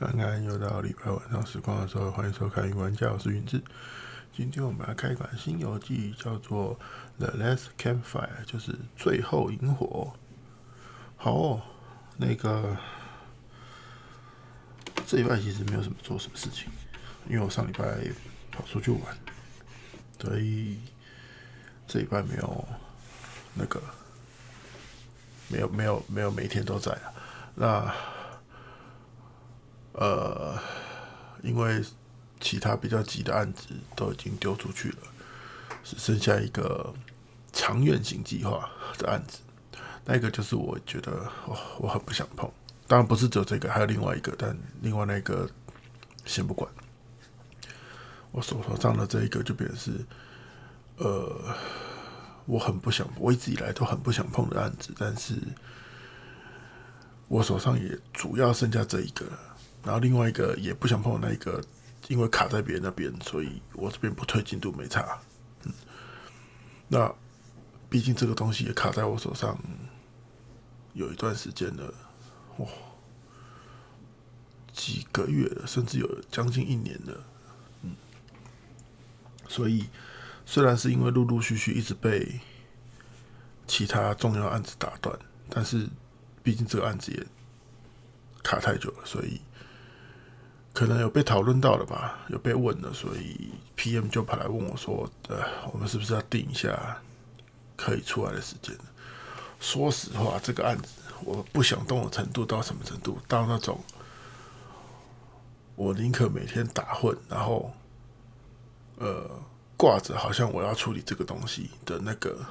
安安又到礼拜晚上时光的时候，欢迎收看《云玩家》，我是云志。今天我们来开一款新游记，叫做《Last Campfire》，就是最后萤火。好哦，这礼拜其实没有做什么事情，因为我上礼拜跑出去玩，所以这礼拜没有每天都在了。那因为其他比较急的案子都已经丢出去了，只剩下一个长远型计划的案子。那一个就是我觉得我很不想碰，当然不是只有这个，还有另外一个，但另外那个先不管。我手头上的这一个就变成是，我很不想，我一直以来都很不想碰的案子，但是我手上也主要剩下这一个了。然后另外一个也不想碰的那一个，因为卡在别人那边，所以我这边不推进度没差。那毕竟这个东西也卡在我手上有一段时间了，几个月了，甚至有将近1年了。所以虽然是因为陆陆续续一直被其他重要案子打断，但是毕竟这个案子也卡太久了，所以可能有被讨论到了吧，有被问了，所以 PM 就跑来问我说：“我们是不是要定一下可以出来的时间？”说实话，这个案子我不想动的程度到什么程度？到那种我宁可每天打混，然后挂着好像我要处理这个东西的那个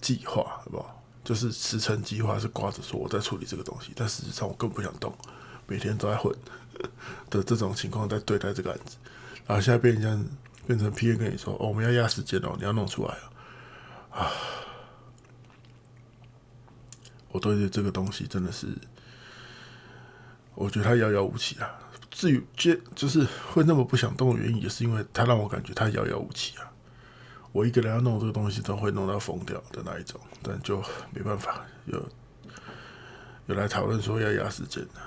计划，好不好？就是时程计划是挂着说我在处理这个东西，但实际上我根本不想动，每天都在混的这种情况在对待这个案子，然后现在变成 PM 跟你说：“我们要压时间哦，你要弄出来啊！”我对这个东西真的是，我觉得它遥遥无期啊。至于就是会那么不想动的原因，也是因为它让我感觉它遥遥无期啊。我一个人要弄这个东西，都会弄到疯掉的那一种，但就没办法，有来讨论说要压时间的。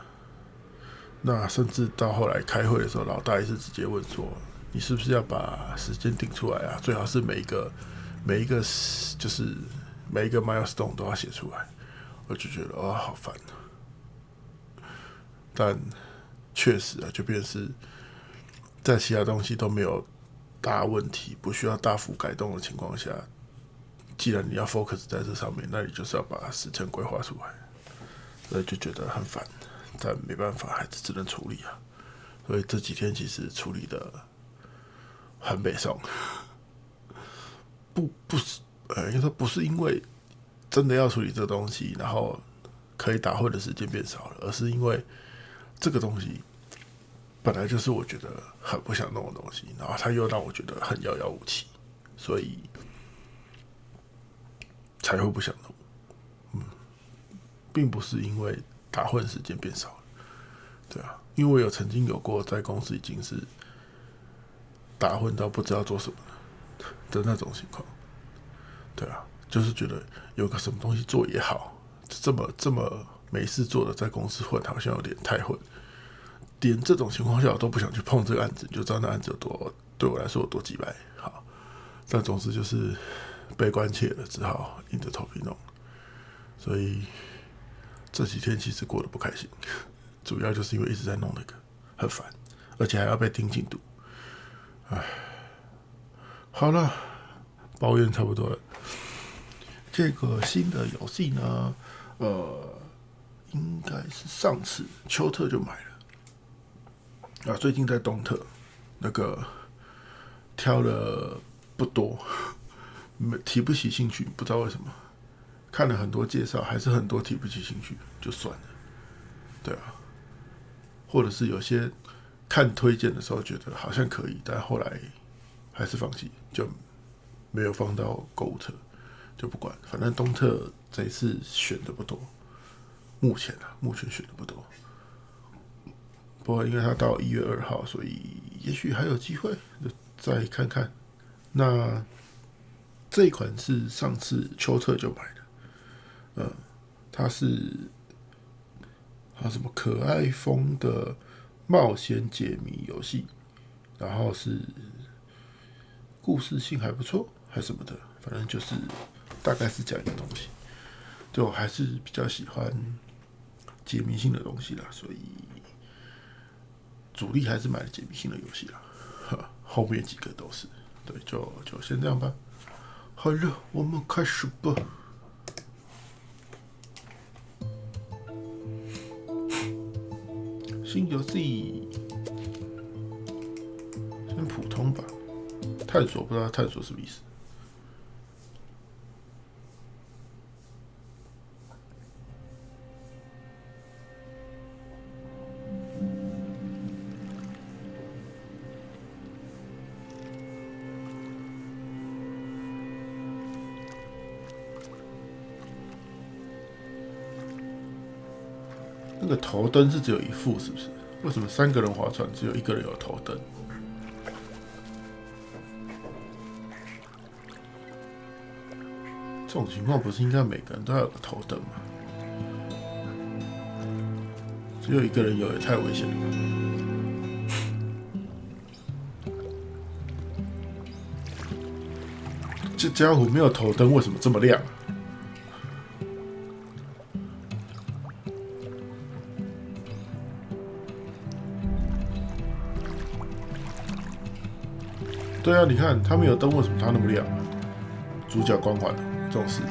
那甚至到后来开会的时候，老大也是直接问说：“你是不是要把时间定出来啊？最好是每一个就是每一个 milestone 都要写出来。”我就觉得好烦啊。但确实啊，就变成是在其他东西都没有大问题，不需要大幅改动的情况下，既然你要 focus 在这上面，那你就是要把时间规划出来，所以就觉得很烦，但没办法，还是只能处理啊。所以这几天其实处理的很北宋，不是应该说不是因为真的要处理这个东西，然后可以打混的时间变少了，而是因为这个东西本来就是我觉得很不想弄的东西，然后它又让我觉得很遥遥无期，所以才会不想弄。并不是因为打混时间变少了，对啊，因为我曾经有过在公司已经是打混到不知道做什么的那种情况，对啊，就是觉得有个什么东西做也好，这么没事做的在公司混，好像有点太混。连这种情况下我都不想去碰这个案子，你就知道那案子有多对我来说有多鸡掰。好，但总之就是被关切了，只好硬着头皮弄。所以这几天其实过得不开心，主要就是因为一直在弄那个，很烦，而且还要被盯进度。唉，好了，抱怨差不多了。这个新的游戏呢，应该是上次秋特就买了，最近在东特那个挑了不多，提不起兴趣，不知道为什么。看了很多介绍，还是很多提不起兴趣，就算了。对啊，或者是有些看推荐的时候觉得好像可以，但后来还是放弃，就没有放到购物车，就不管。反正东特这一次选的不多，目前选的不多。不过因为它到1月2号，所以也许还有机会，就再看看。那这一款是上次秋特就买的。它是还有什么可爱风的冒险解谜游戏，然后是故事性还不错，还什么的，反正就是大概是这样一个东西。对我还是比较喜欢解谜性的东西啦，所以主力还是买了解谜性的游戏啦。后面几个都是，对，就先这样吧。好了，我们开始吧。新游戏先普通吧，探索不知道探索什么意思。那个头灯是只有一副，是不是？为什么3个人划船只有1个人有头灯？这种情况不是应该每个人都要有个头灯吗？只有1个人有也太危险了吧！这家伙没有头灯，为什么这么亮啊？对啊，你看他没有灯，为什么他那么亮？主角光环这种事。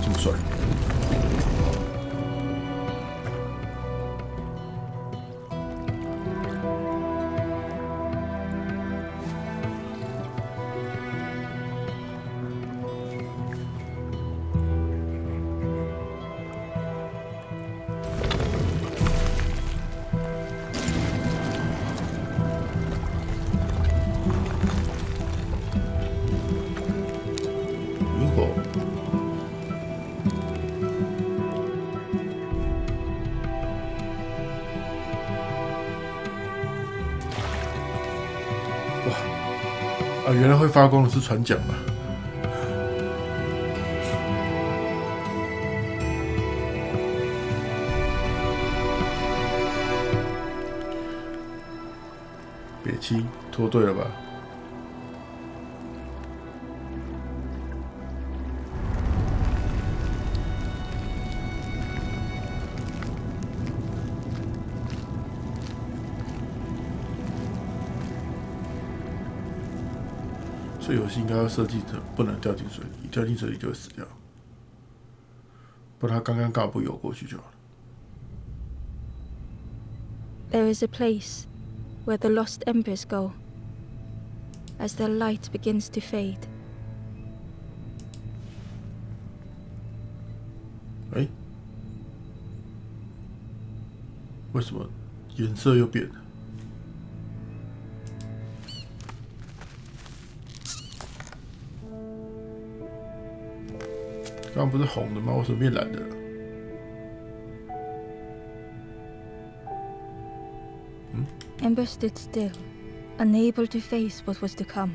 这么帅。萤火。哇！啊，原来会发光的是船桨嘛。别气，拖对了吧？这游戏应该要设计成不能掉进水里，一掉进水里就会死掉。不然他刚好不游过去就好了。There is a place where the lost embers go as their light begins to fade. 哎，为什么颜色又变了？刚刚不是红的吗？为什么变蓝的了？Ember stood still, unable to face what was to come.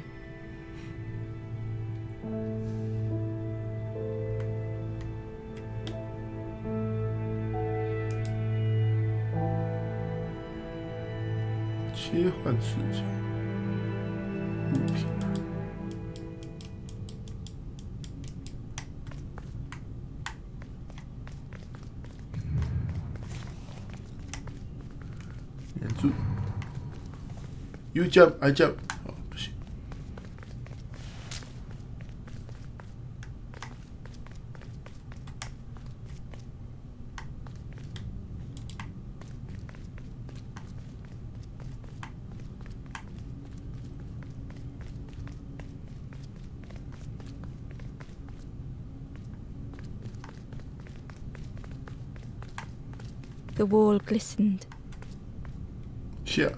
切换视角，物品。黏住。You jump, I jump。哦，不行。The wall glistened. 下。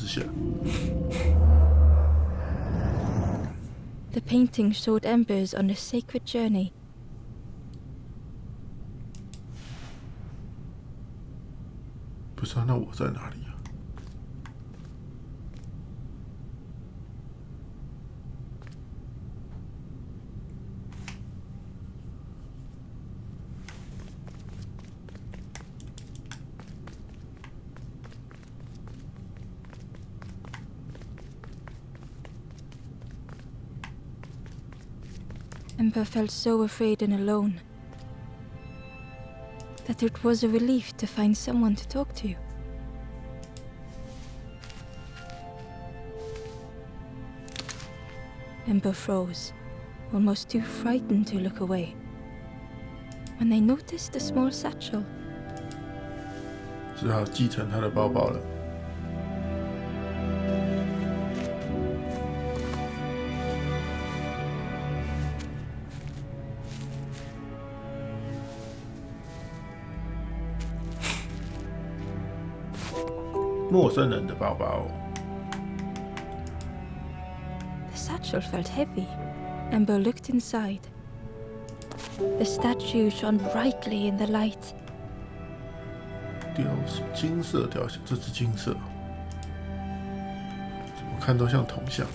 下。The painting showed embers on a sacred journey. 不是啊，那我在哪里啊Ember felt so afraid and alone that it was a relief to find someone to talk to. Ember froze, almost too frightened to look away, when they noticed a small satchel. 只好继承他的包包了。陌生人的包包。The satchel felt heavy. Ember looked inside. The statue shone brightly in the light. 雕像，金色雕像，这是金色，怎么看都像铜像。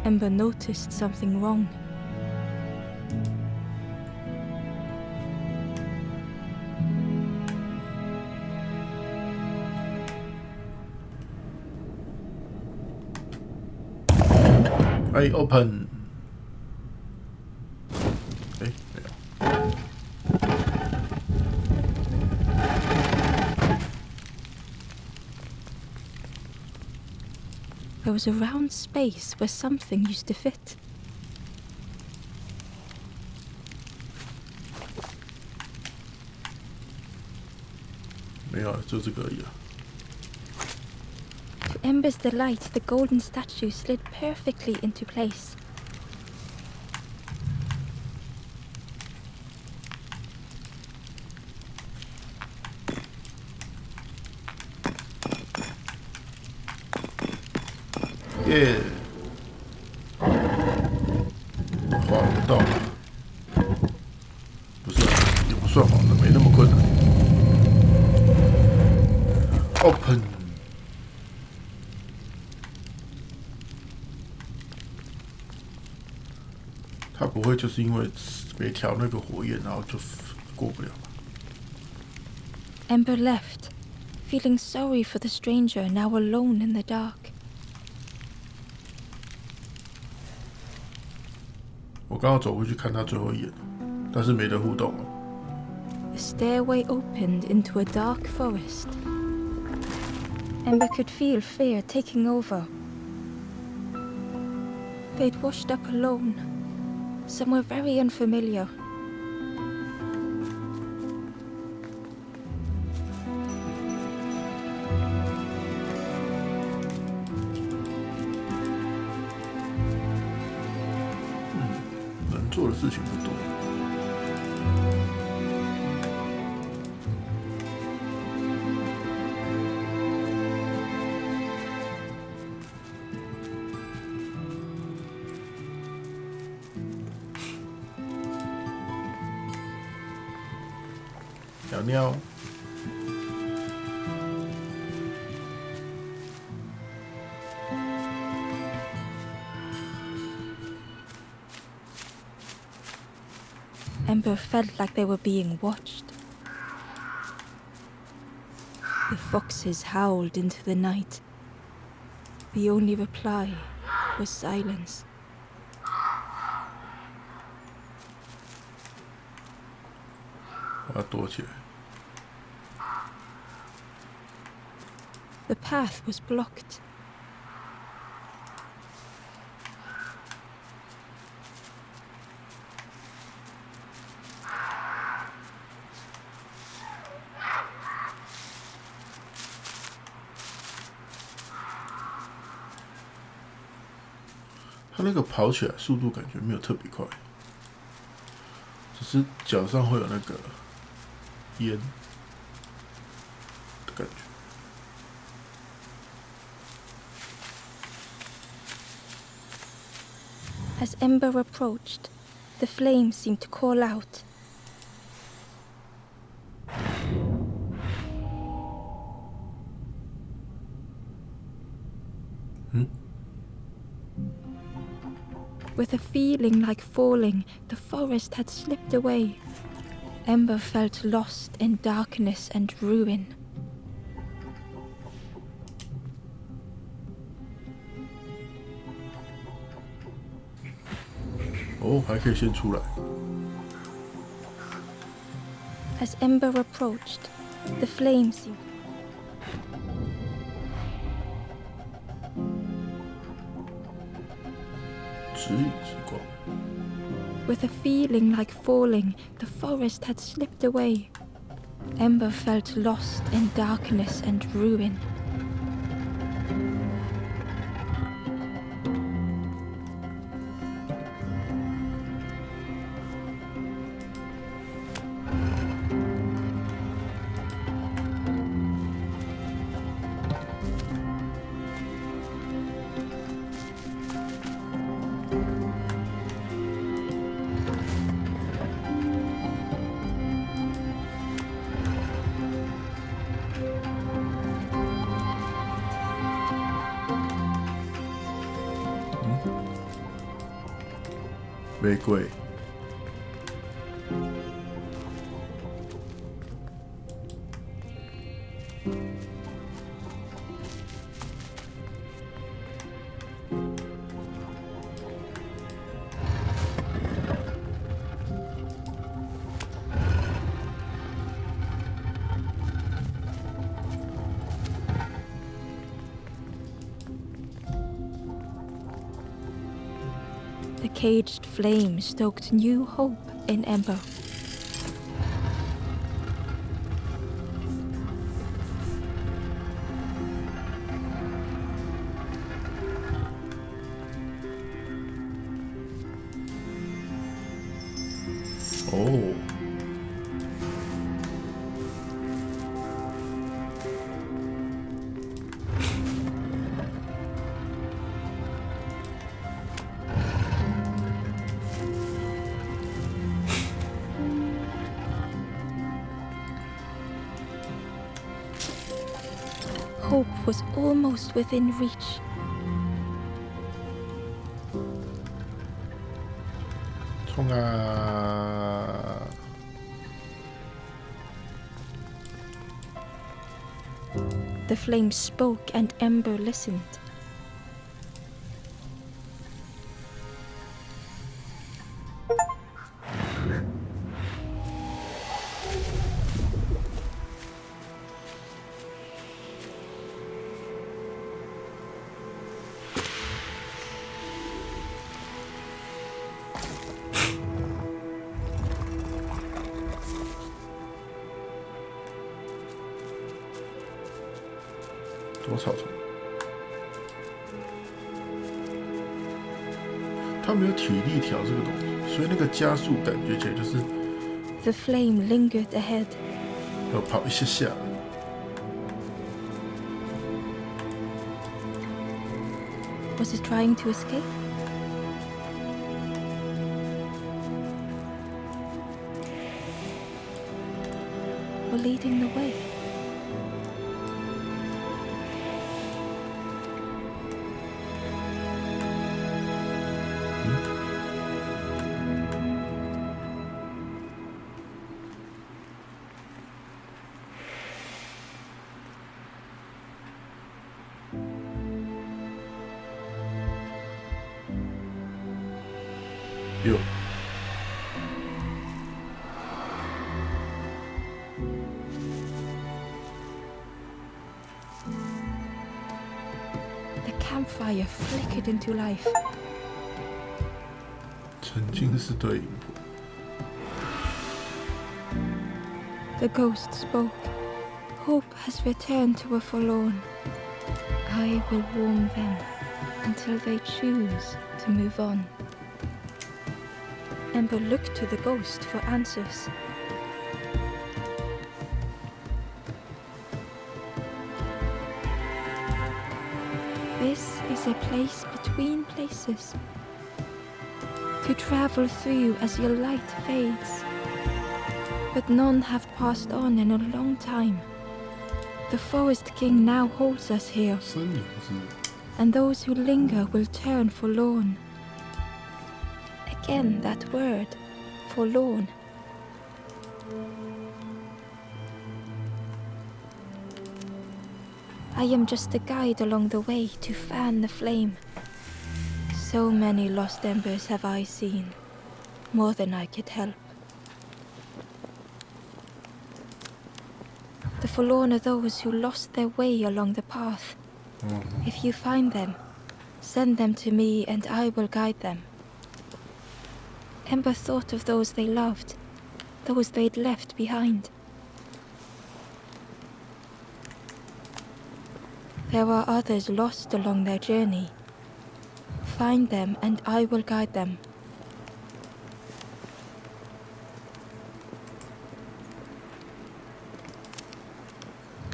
Ember noticed something wrong. I open。没有。There was a round space where something used to fit. 没有，就这个而已啊。To Ember's delight, the golden statue slid perfectly into place. Yeah， 滑不到，不是、啊，也不算滑的，没那么困难。Open。他不会就是因为没调那个火焰，然后就过不了吧 Ember left, feeling sorry for the stranger now alone in the dark. 我刚好走过去看他最后一眼，但是没得互动了。The stairway opened into a dark forest. Ember could feel fear taking over. They'd washed up alone, somewhere very unfamiliar. “能做的事情不多。鸟鸟。Ember felt like they were being watched. The foxes howled into the night. The only reply was silence. 我要躲起来。The path was blocked.他那个跑起来速度感觉没有特别快，只是脚上会有那个烟的感觉。As Ember approached, the flame seemed to call out. With a feeling like falling, the forest had slipped away. Ember felt lost in darkness and ruin. 哦，还可以先出来。As Ember approached, the flame seemed... With a feeling like falling, the forest had slipped away. Ember felt lost in darkness and ruin.玫瑰。The caged flame stoked new hope in Ember. Oh. Hope was almost within reach. The flame spoke and Ember listened.多草丛，他没有体力条这个东西，所以那个加速感觉起来就是 The flame lingered ahead. 要跑一下下。Was it trying to escape? Or leading the way? Yo. The campfire flickered into life. 曾经是对萤火。The ghost spoke. Hope has returned to a forlorn. I will warm them until they choose to move on. Ember looked to the ghost for answers. This is a place between places, to travel through as your light fades. But none have passed on in a long time. The Forest King now holds us here, 森林是 and those who linger will turn forlorn. Again that word, forlorn. I am just a guide along the way to fan the flame. So many lost embers have I seen, more than I could help. The forlorn are those who lost their way along the path. If you find them, send them to me and I will guide them. Ember thought of those they loved, those they'd left behind. There are others lost along their journey. Find them and I will guide them.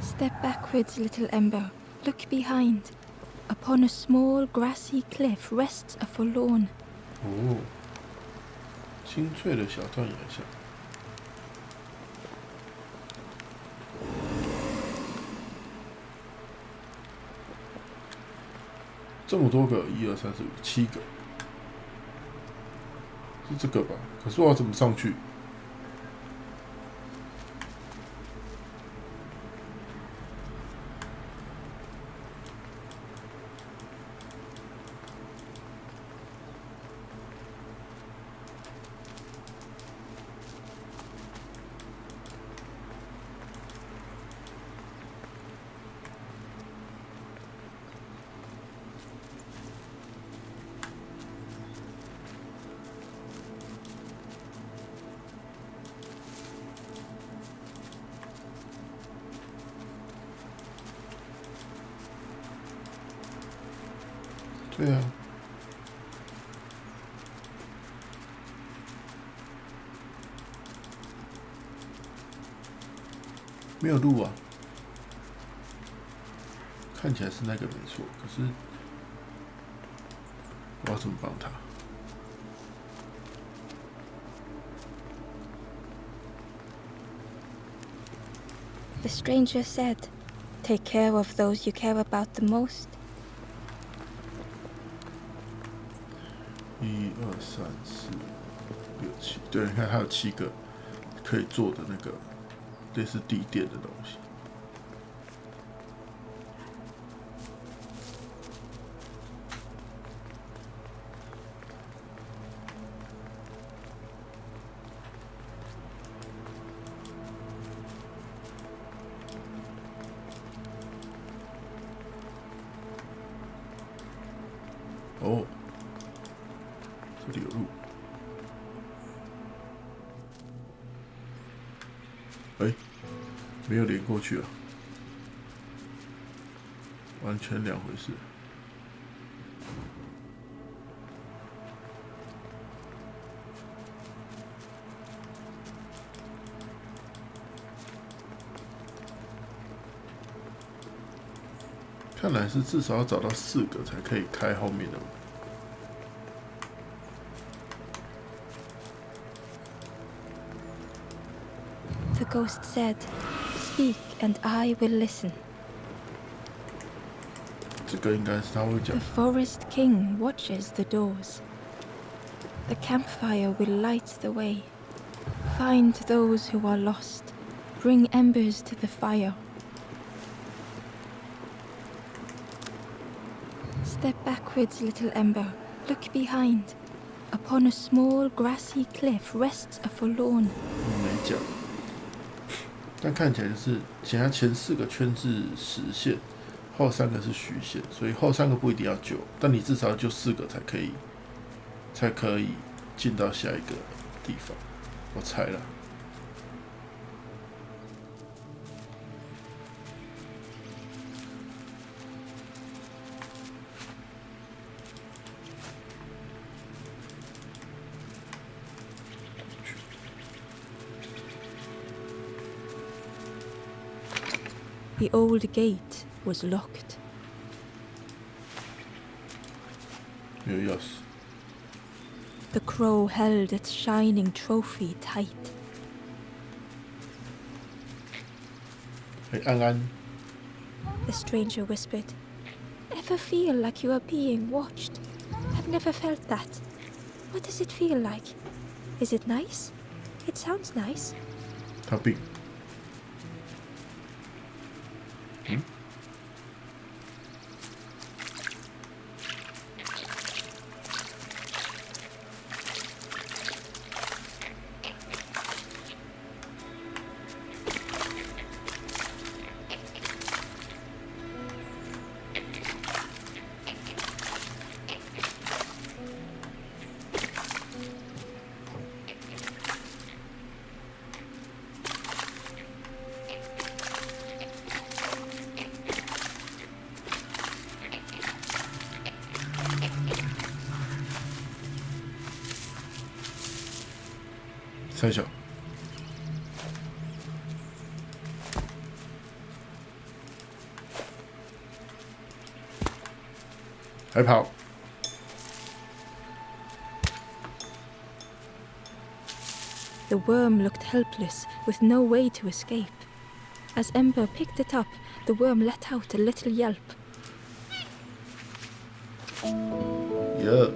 Step backwards, little Ember. Look behind. Upon a small grassy cliff rests a forlorn. 哦，清脆的小断崖下。这么多个，1、2、3、4、5、7个，是这个吧？可是我要怎么上去？对啊，没有路啊，看起来是那个没错，可是我要怎么帮他？ The stranger said, "Take care of those you care about the most." 1、2、3、4、6、7，对，你看还有7个可以做的那个类似地垫的东西。哦，这里有路。哎，没有连过去啊，完全两回事。看来是至少要找到4个才可以开后面的门。 The ghost said, "Speak and I will listen." 这个应该是他会讲 The。Forest King watches the doors. The campfire will light the way. Find those who are lost. Bring embers to the fire. Step backwards, little Ember. Look behind. Upon a small grassy cliff rests a forlorn. 没讲，但看起来就是前4个圈是实线，后3个是虚线，所以后3个不一定要救，但你至少要救4个才可以进到下一个地方。我猜啦。The old gate was locked. 没有钥匙。 The crow held its shining trophy tight. 哎，安安， The stranger whispered. Ever feel like you are being watched? I've never felt that. What does it feel like? Is it nice? It sounds nice. 他病。嗯？三小，还跑。 The worm looked helpless, with no way to escape. As Ember picked it up, the worm let out a little yelp. 耶！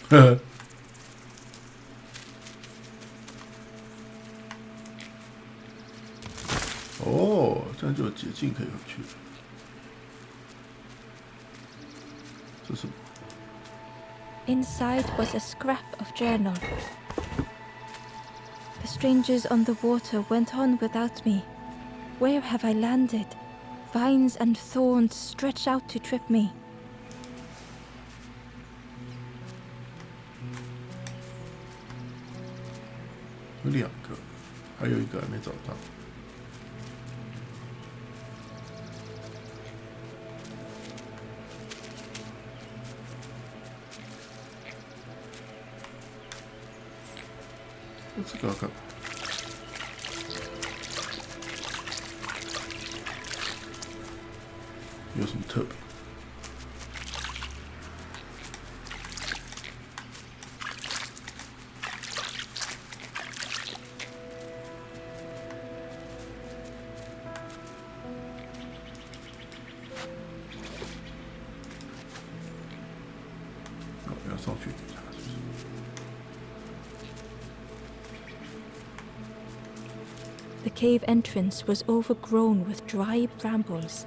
呵呵。哦，这样就有捷径可以回去了。这是什么？ Inside was a scrap of journal. The strangers on the water went on without me. Where have I landed? Vines and thorns stretch out to trip me. 有2个，还有1个还没找到。这个要干嘛？有什么特别？ 要上去检查是不是？ The cave entrance was overgrown with dry brambles.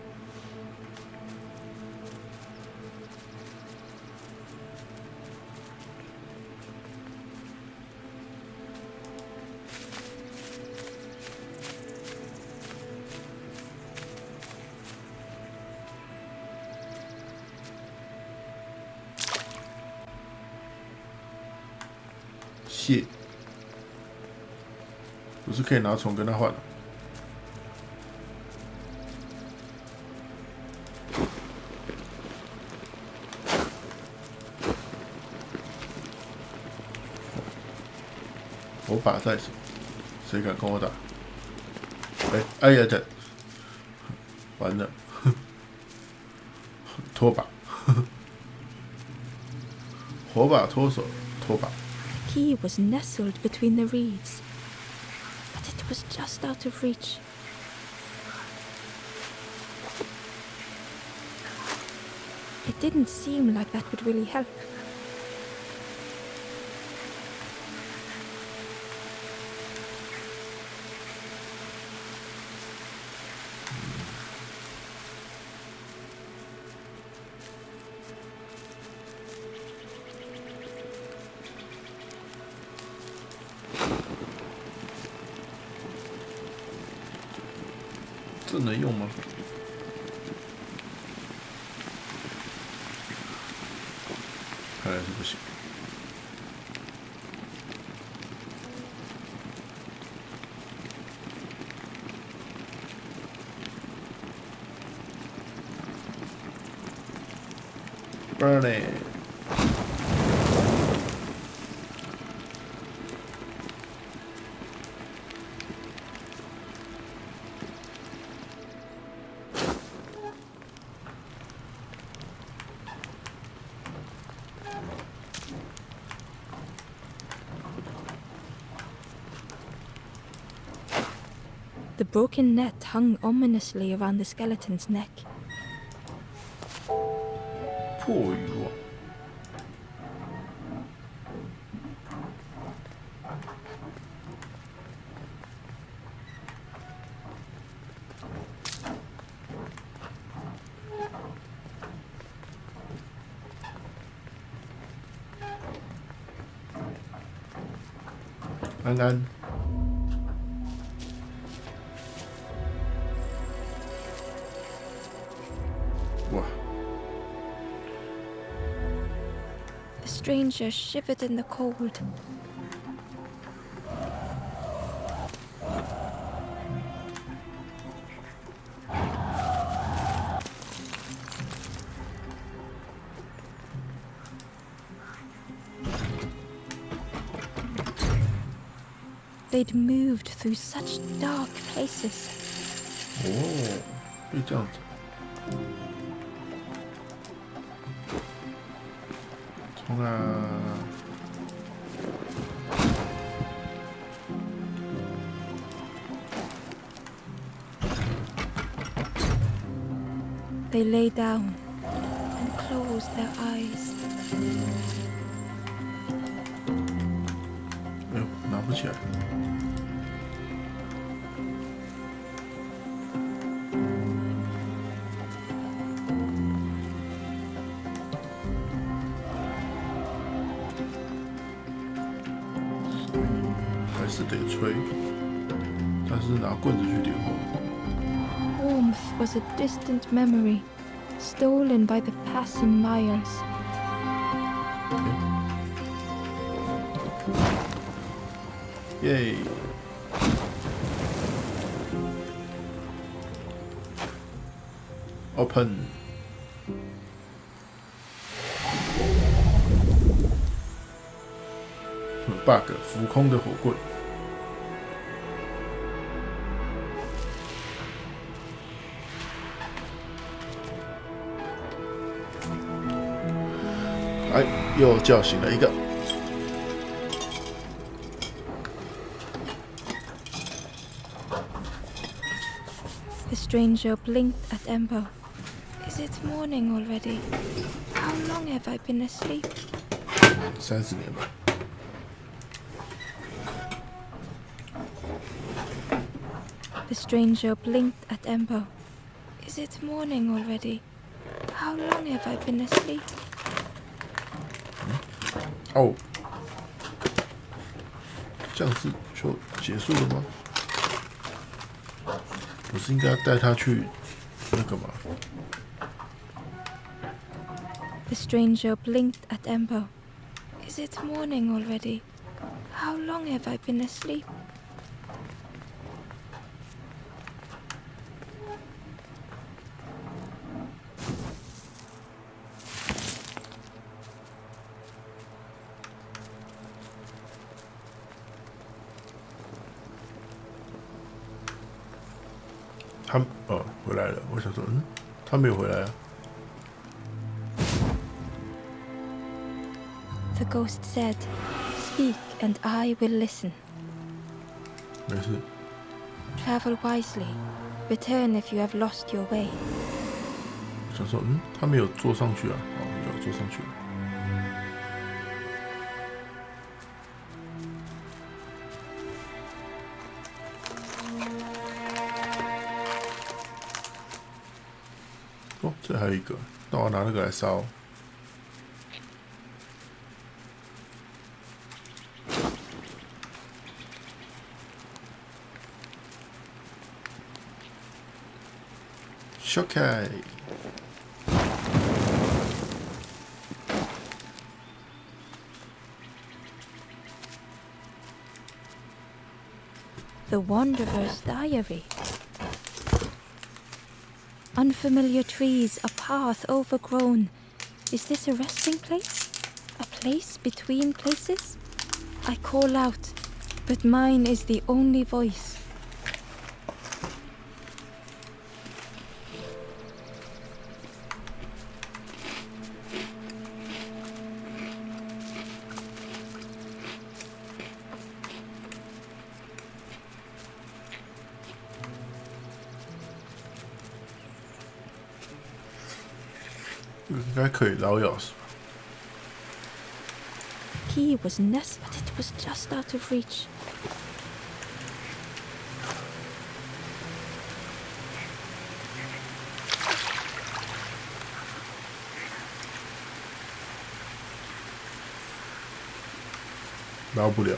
蟹，不是可以拿虫跟他换的？火把在手，谁敢跟我打？哎呀的，完了，拖把，火把脱手，拖把。 The key was nestled between the reeds, but it was just out of reach. It didn't seem like that would really help. “这能用吗？”看来是不行。burn it. The broken net hung ominously around the skeleton's neck. 破渔网。安安。哇！ The stranger shivered in the cold. They'd moved through such dark places. 哦，可以这样子。冲啊！ They lay down and closed their eyes. 哎呦，拿不起来。还是得吹，但是拿棍子去点火。 Warmth was a distant memory, stolen by the passing miles. 耶！Open。bug 浮空的火棍。哎，又叫醒了一个。 The stranger blinked at Embo. Is it morning already? How long have I been asleep? 30年吧。 The stranger blinked at Embo. Is it morning already? How long have I been asleep? 哦，这样子就结束了吗？不是应该带他去那个吗？ The stranger blinked at Embo. Is it morning already? How long have I been asleep? 他回来了，我想说，他没有回来啊。 The ghost said, "Speak and I will listen. 没事。 Travel wisely. Return if you have lost your way." 我想说，他没有坐上去啊。哦，有坐上去了。哦，这还有一个，那我拿那个来烧。 小开。 The Wanderer's Diary. Unfamiliar trees, a path overgrown, Is this a resting place? A place between places? I call out, but mine is the only voice.应该可以捞钥匙。 Key was nest, but it was just out of reach. 捞不了。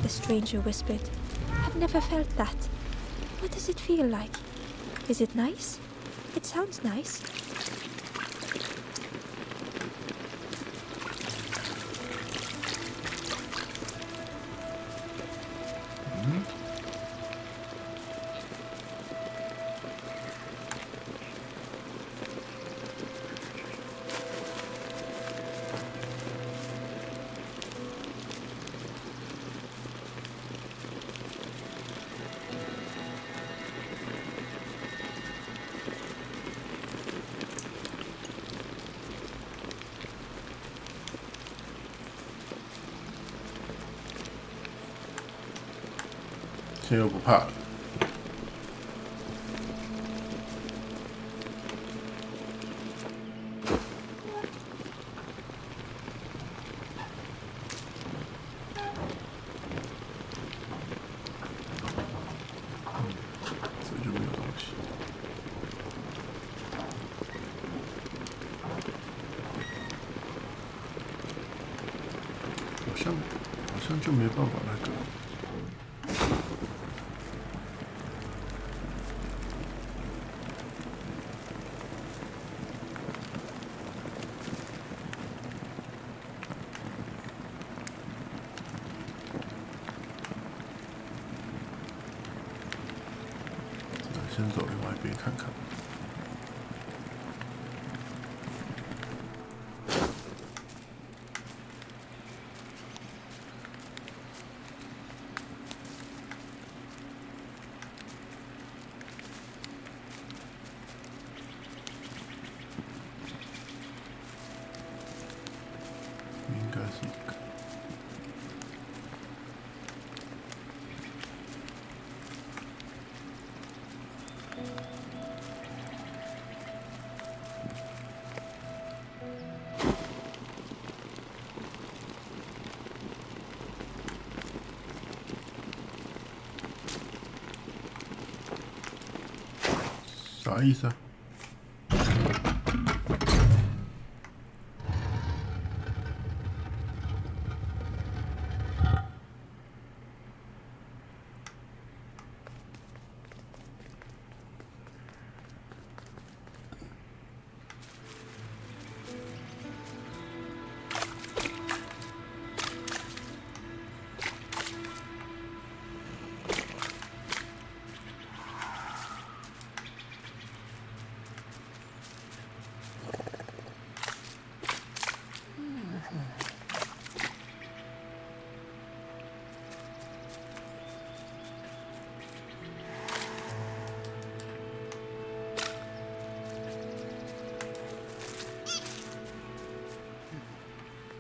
The stranger whispered. I've never felt that. What does it feel like? Is it nice? It sounds nice.现在又不怕了。这就没有东西。好像就没办法那个。 先走另外一边看看。应该是一个。 啥意思啊？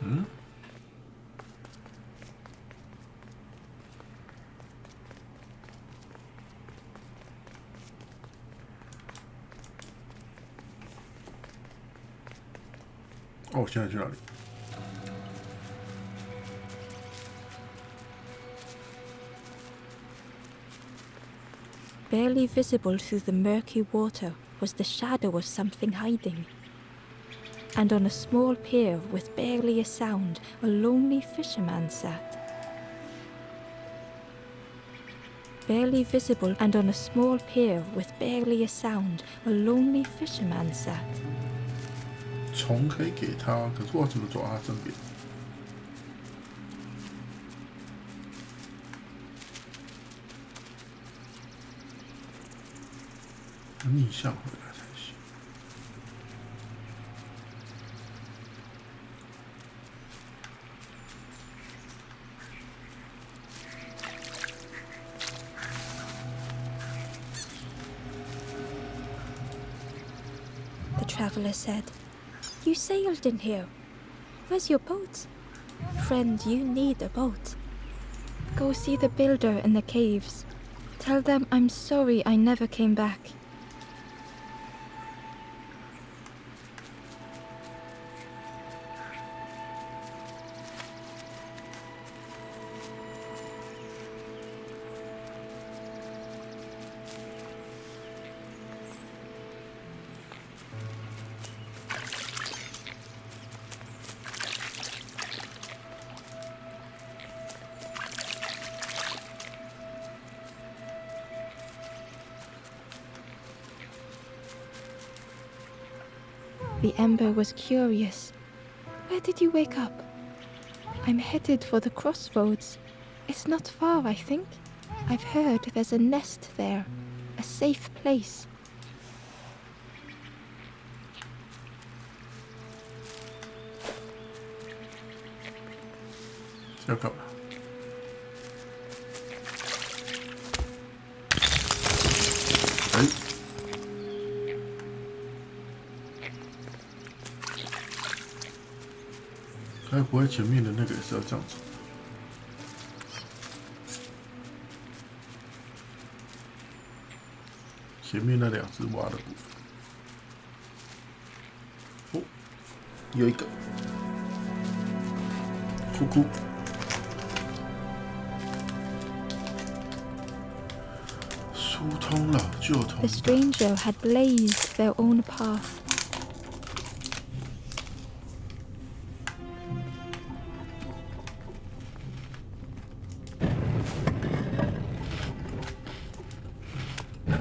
嗯？哦，现在去哪里？ Barely visible through the murky water was the shadow of something hiding. And on a small pier with barely a sound, a lonely fisherman sat. Barely visible, and on a small pier with barely a sound, a lonely fisherman sat. 虫可以给他，可是我怎么走到他身边？逆向回来才行。The traveler said, "You sailed in here. Where's your boat? Friend, you need a boat. Go see the builder in the caves. Tell them I'm sorry I never came back." The Ember was curious. "Where did you wake up?" "I'm headed for the crossroads. It's not far, I think. I've heard there's a nest there, a safe place."要干嘛？该不会前面的那个也是要这样走？前面那两只挖的部分。哦，有一个，哭哭。疏通了就通。The stranger had blazed their own path.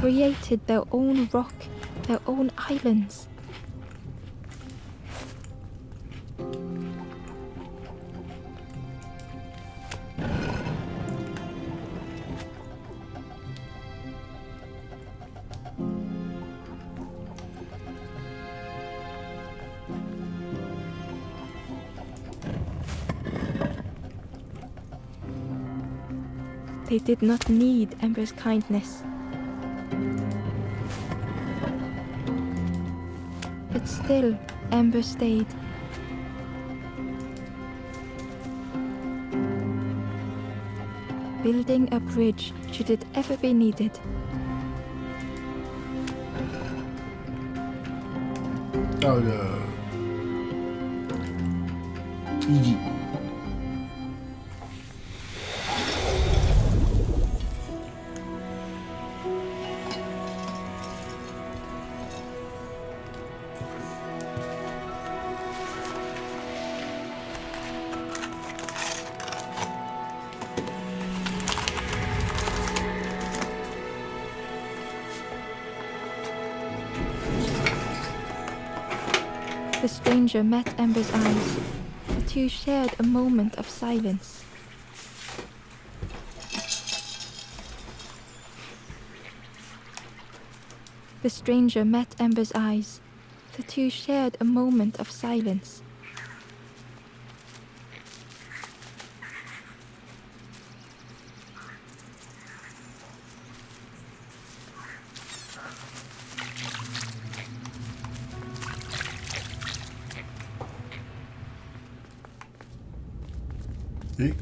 Created their own rock, their own islands. They did not need Ember's kindness. But still, Ember stayed. Building a bridge should it ever be needed. Easy. The stranger met Ember's eyes. The two shared a moment of silence. The stranger met Ember's eyes. The two shared a moment of silence. "诶，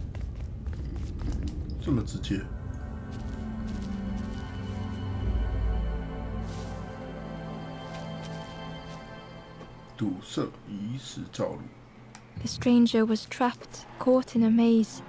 这么直接？堵塞，疑似造路。The stranger was trapped, caught in a maze.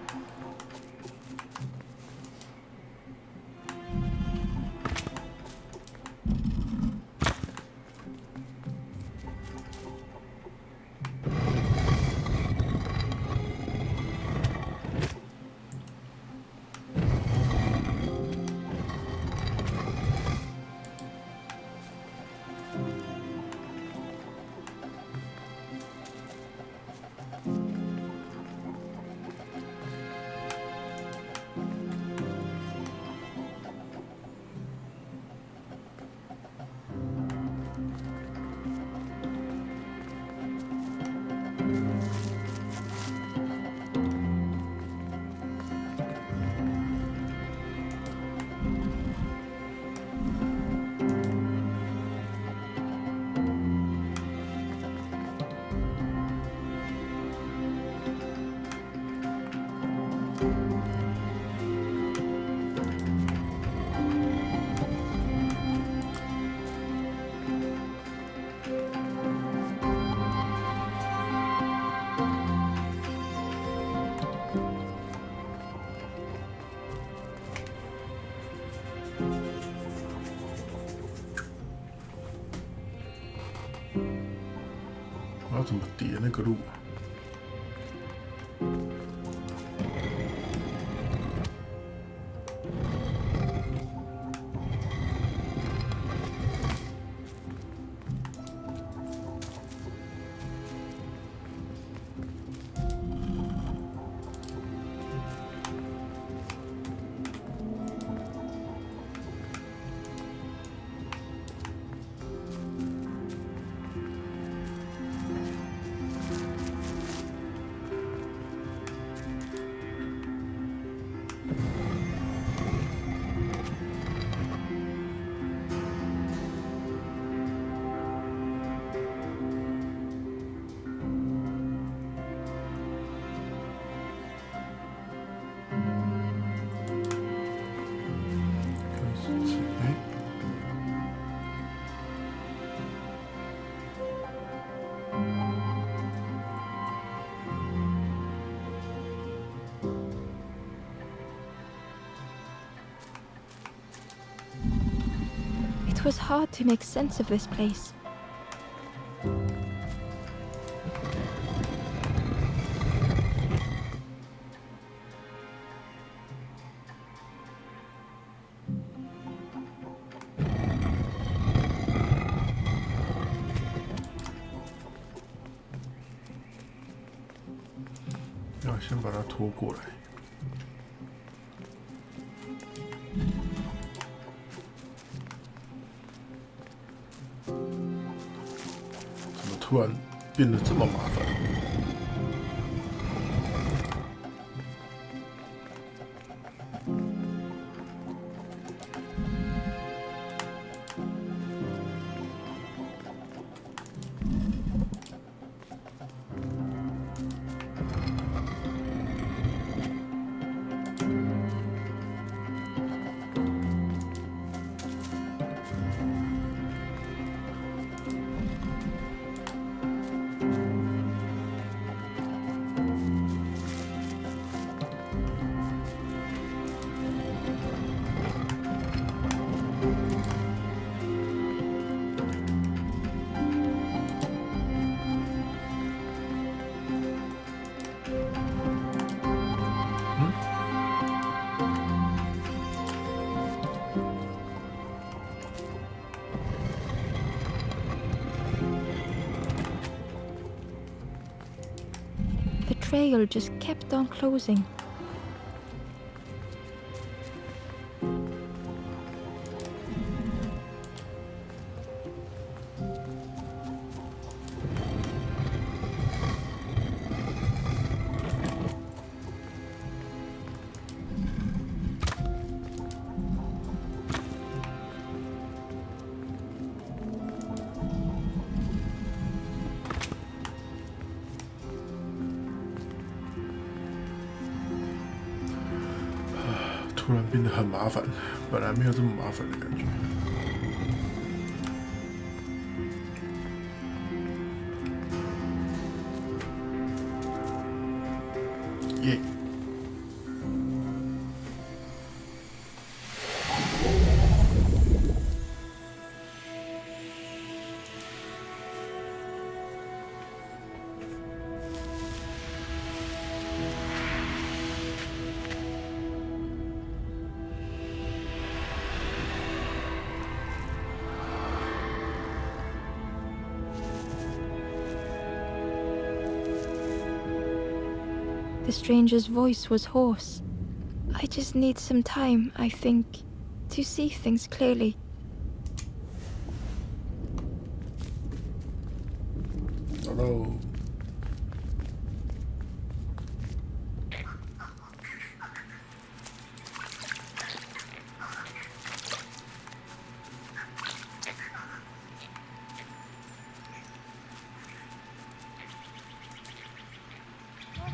怎么叠那个路啊？It was hard to make sense of this place.要先把它拖过来。怎么突然变得这么麻烦？The trail just kept on closing. 突然变得很麻烦，本来没有这么麻烦的感觉。耶！ The stranger's voice was hoarse. I just need some time, I think, to see things clearly. 找到。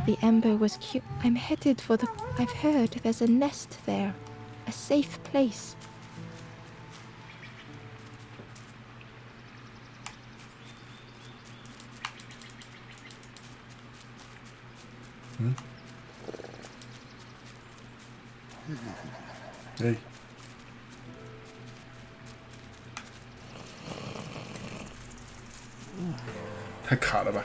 The ember was cute. I'm headed for the... I've heard there's a nest there. A safe place. Hey. 太卡了吧！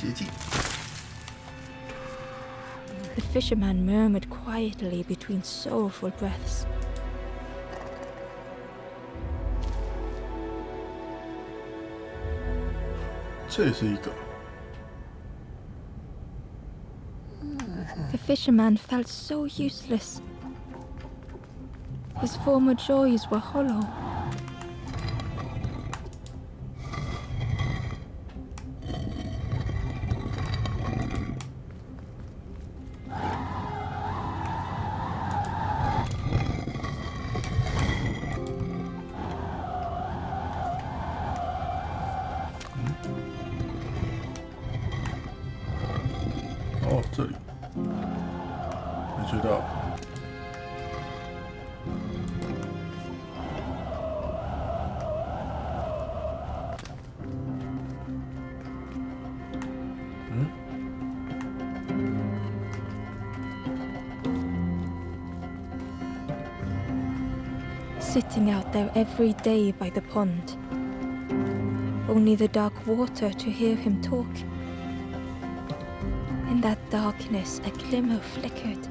捷径。 The fisherman murmured quietly between sorrowful breaths. 这也是一个。 The fisherman felt so useless. His former joys were hollow. Oh, 这里没追到。Sitting out there every day by the pond. Only the dark water to hear him talk. In that darkness, a glimmer flickered.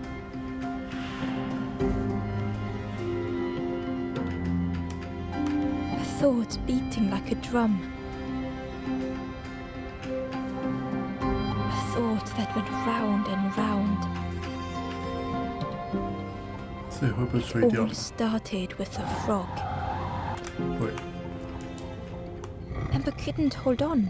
A thought beating like a drum. A thought that went round and round. 这里会不会吹掉 All started with a frog. 会。 Amber couldn't hold on.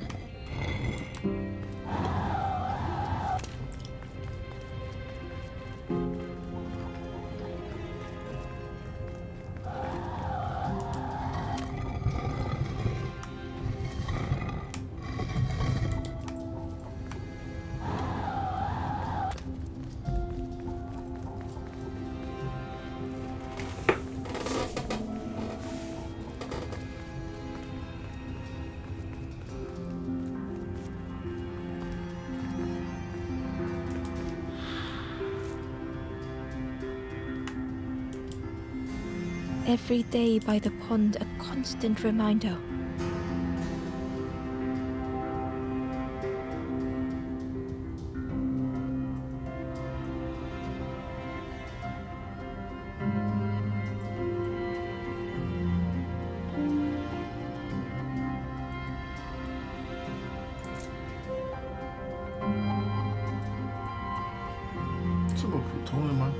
Every day by the pond, a constant reminder. “这么普通的吗？”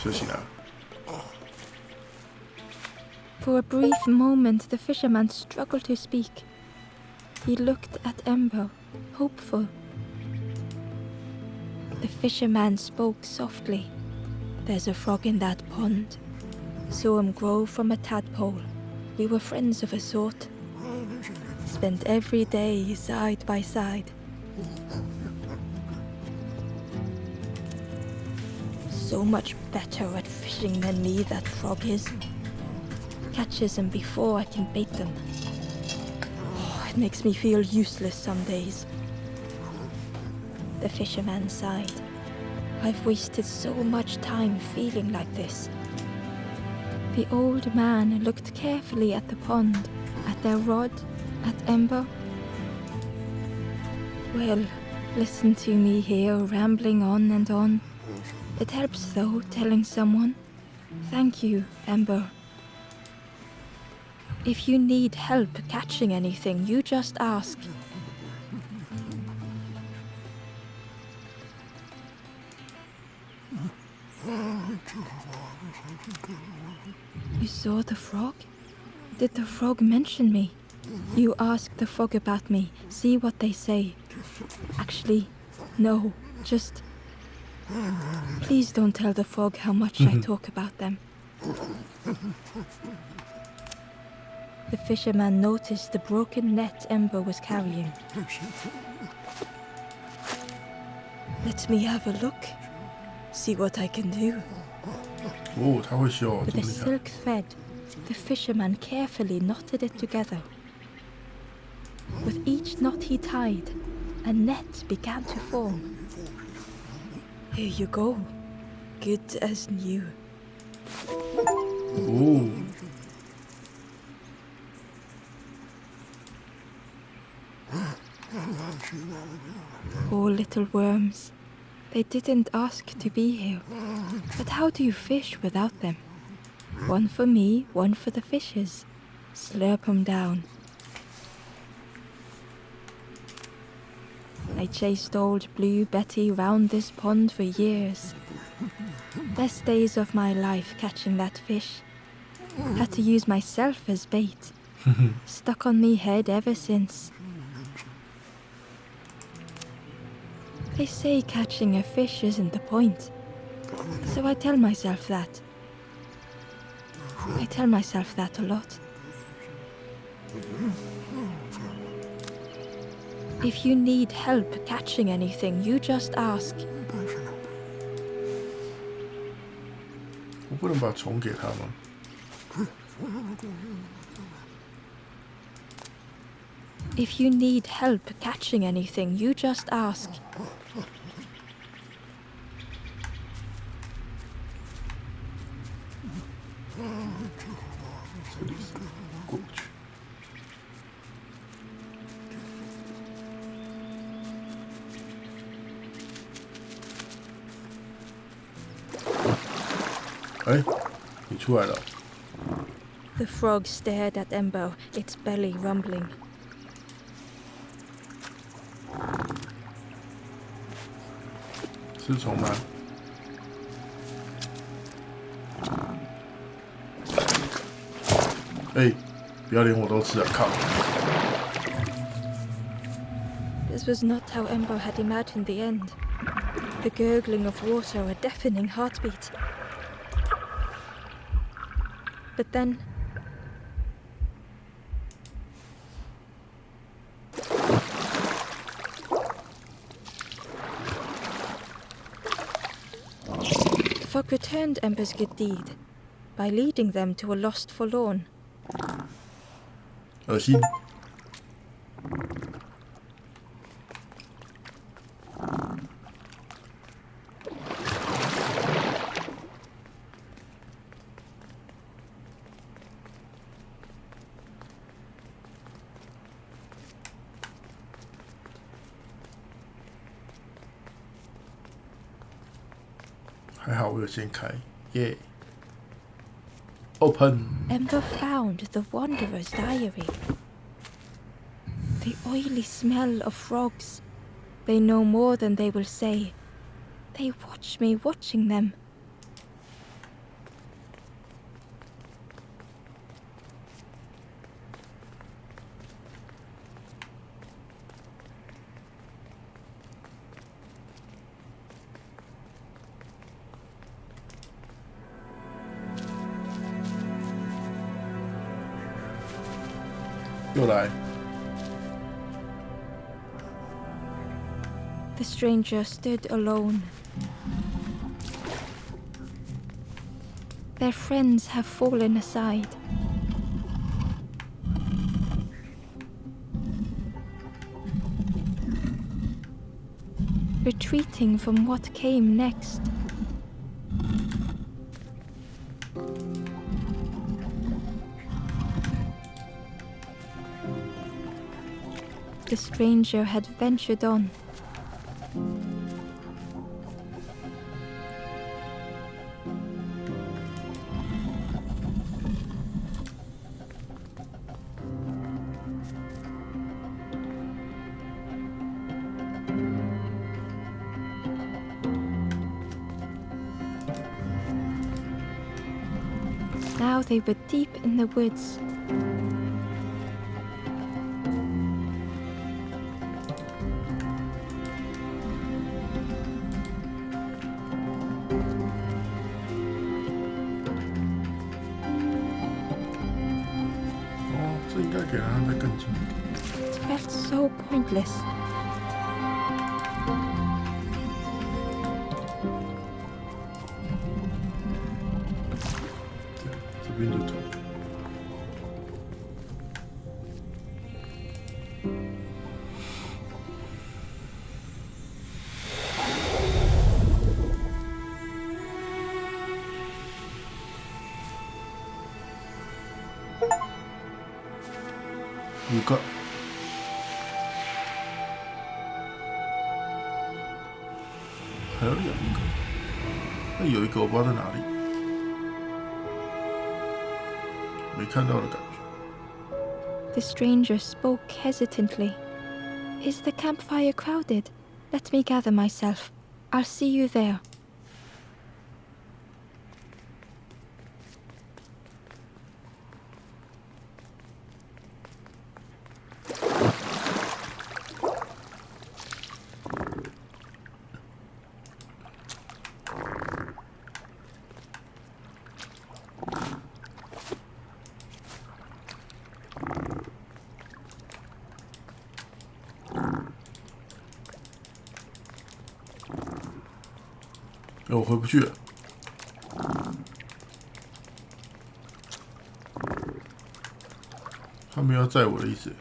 休息了。 For a brief moment, the fisherman struggled to speak. He looked at Ember, hopeful. The fisherman spoke softly. There's a frog in that pond. Saw him grow from a tadpole. We were friends of a sort. Spent every day side by side. So much better at fishing than me, that frog is. Catches them before I can bait them. Oh, it makes me feel useless some days. The fisherman sighed. I've wasted so much time feeling like this. The old man looked carefully at the pond, at their rod, at Ember. Well, listen to me here, rambling on and on. It helps, though, telling someone. Thank you, Ember. If you need help catching anything, you just ask. You saw the frog? Did the frog mention me? You ask the frog about me, see what they say. Actually, no, just... Please don't tell the frog how much I talk about them. The fisherman noticed the broken net Ember was carrying. Let me have a look. See what I can do. 哦，他会修哦， With 这 a 么厉害。 silk thread, the fisherman carefully knotted it together. With each knot he tied, a net began to form. Here you go, good as new. Ooh. Poor little worms. They didn't ask to be here. But how do you fish without them? One for me, one for the fishes. Slurp 'em down. I chased old Blue Betty round this pond for years. Best days of my life catching that fish. Had to use myself as bait. Stuck on me head ever since. They say catching a fish isn't the point. So I tell myself that. I tell myself that a lot. If you need help catching anything, you just ask. 我不能把虫给他吗？ If you need help catching anything, you just ask. 这里是过不去。哎，你出来了。 The frog stared at Embo, its belly rumbling. 吃虫吗？哎，不要连我都吃啊！靠！ This was not how Embo had imagined the end. The gurgling of water, a deafening heartbeat. But then... the frog returned Embo's good deed by leading them to a lost forlorn. 恶心。还好我有先开，耶、Open. Ember found the Wanderer's diary. The oily smell of frogs. They know more than they will say. They watch me watching them. The stranger stood alone. Their friends have fallen aside. Retreating from what came next. The stranger had ventured on. Now they were deep in the woods. It felt so pointless. 个，还有2个，那有一个我不知道在哪里，没看到的感觉。The stranger spoke hesitantly. Is the campfire crowded? Let me gather myself. I'll see you there.我回不去了。他们要载我的意思。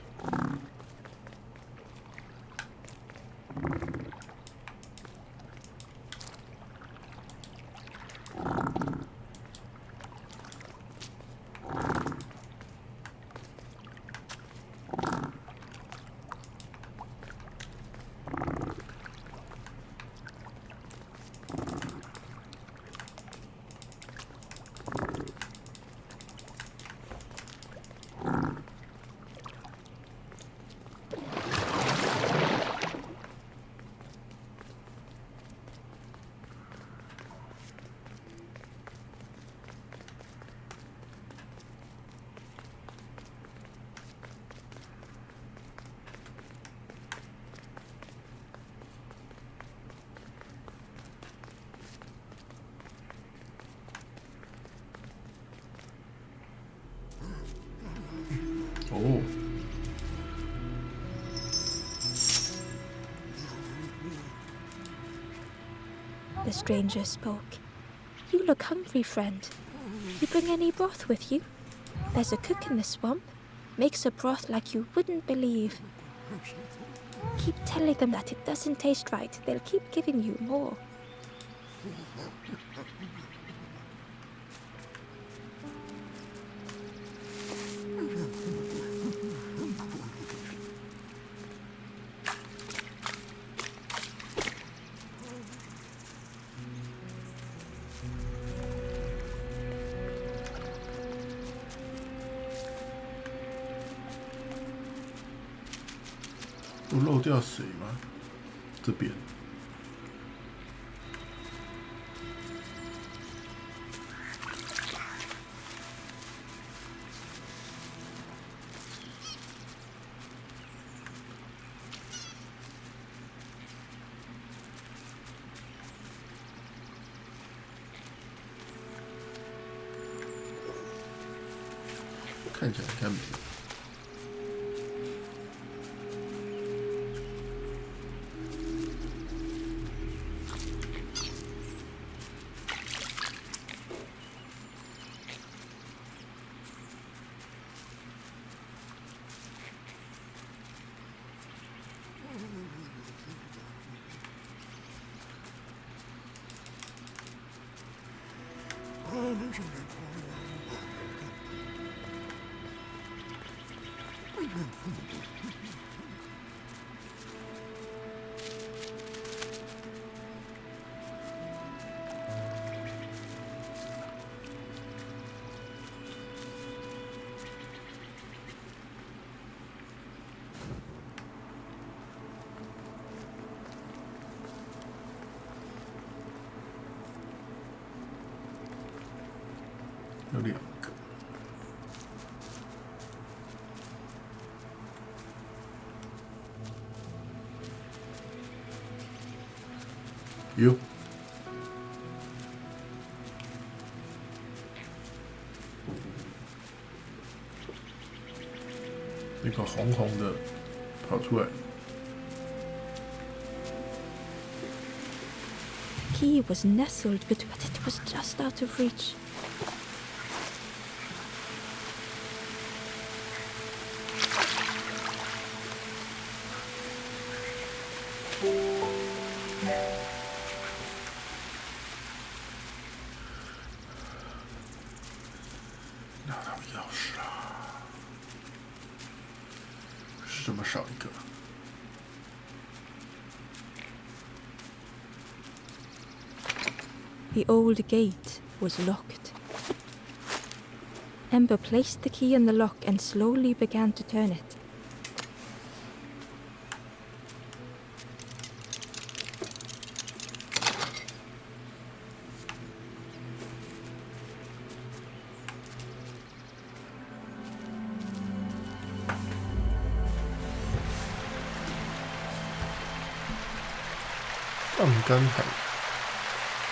哦， The stranger spoke. You look hungry, friend. You bring any broth with you? There's a cook in the swamp. Makes a broth like you wouldn't believe. Keep telling them that it doesn't taste right. They'll keep giving you more.我漏掉谁吗？这边。看起来应该没有。有2个。哟，那个红红的跑出来。He was nestled, but it was just out of reach. 少一个。The old gate was locked. Ember placed the key in the lock and slowly began to turn it.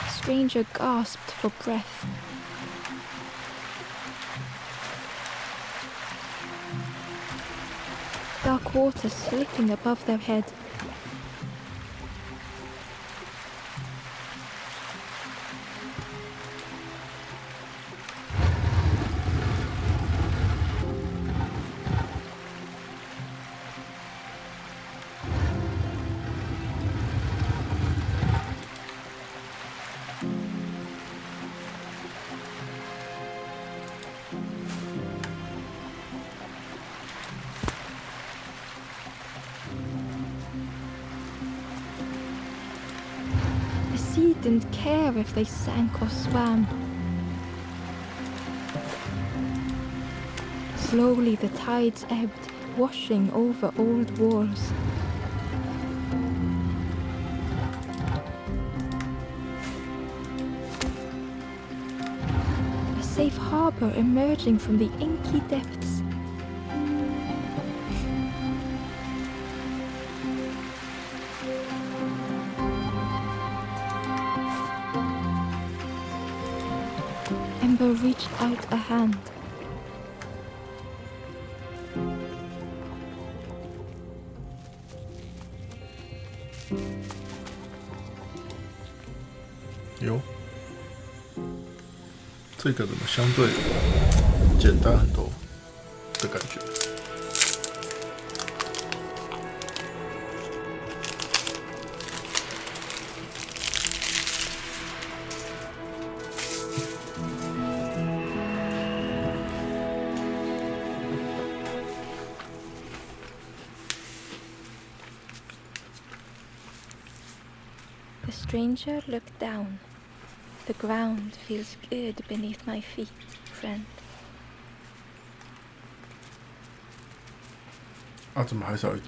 The stranger gasped for breath. Dark water slipping above their head. The sea didn't care if they sank or swam. Slowly the tides ebbed, washing over old walls. A safe harbor emerging from the inky depths. Ember reached out a hand. Yo. 这个怎么相对简单很多的感觉？ The stranger looked down. The ground feels good beneath my feet, friend. 啊，怎么还少一只？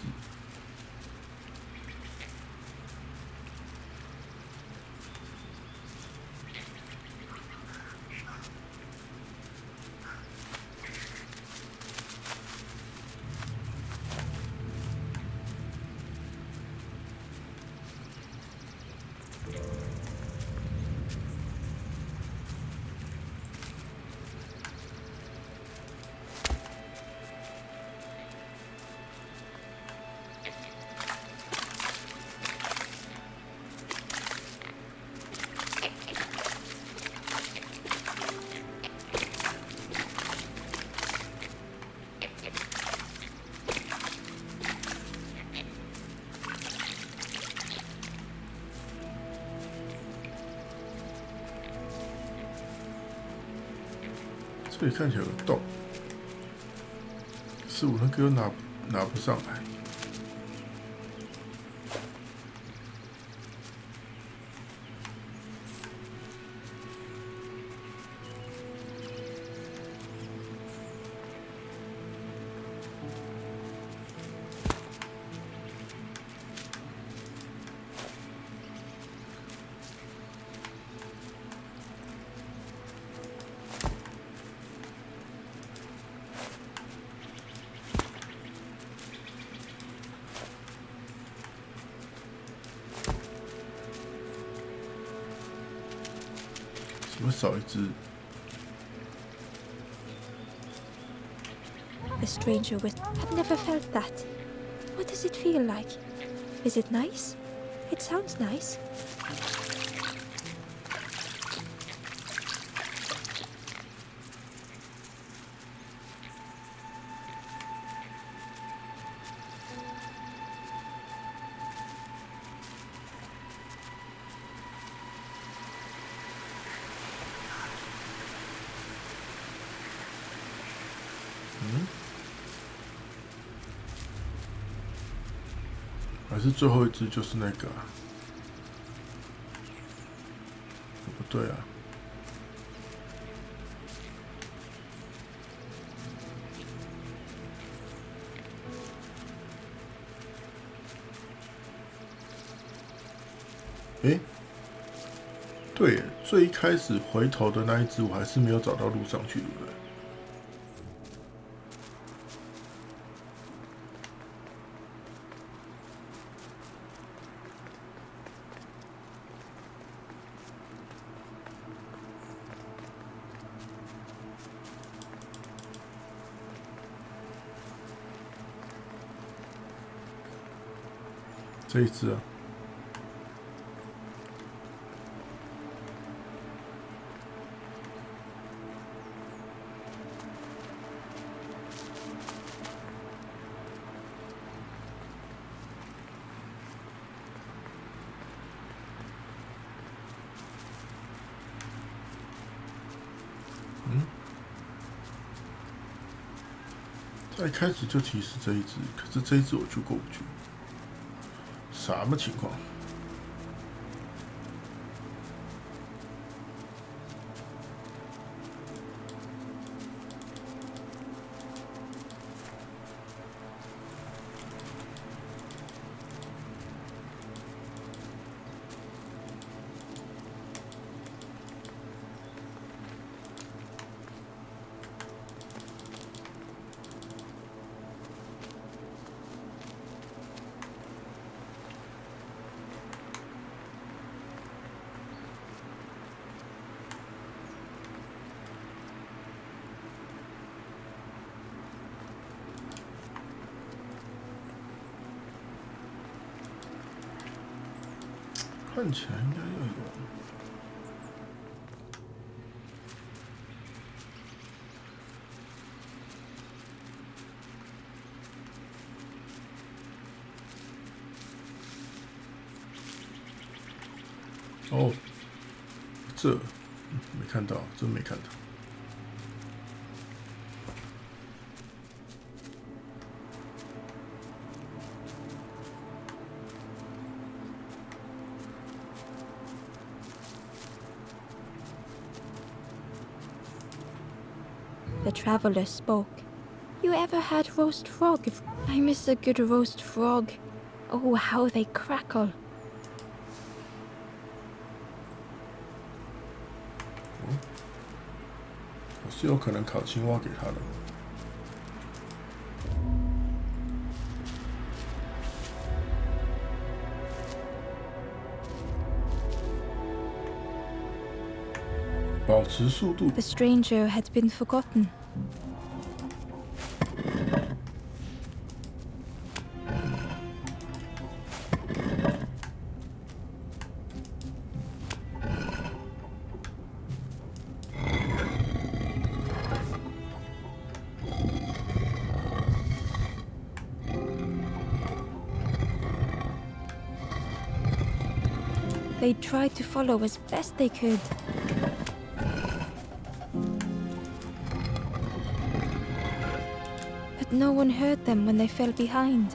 这里看起来有个洞，是我那个又拿不上来。怎么少一只？ The stranger whispered, I've never felt that. What does it feel like? Is it nice? It sounds nice. 是最后一只就是那个啊？不对啊。对，最一开始回头的那一只，我还是没有找到路上去，对不对？这一只啊。他一开始就提示这一只，可是这一只我就过不去，什么情况？看起来应该要有。哦，这没看到，真没看到。The traveler spoke. You ever had roast frog? I miss a good roast frog. Oh, how they crackle. 我是有可能烤青蛙给他的。保持速度。 The stranger had been forgotten. They tried to follow as best they could. But no one heard them when they fell behind.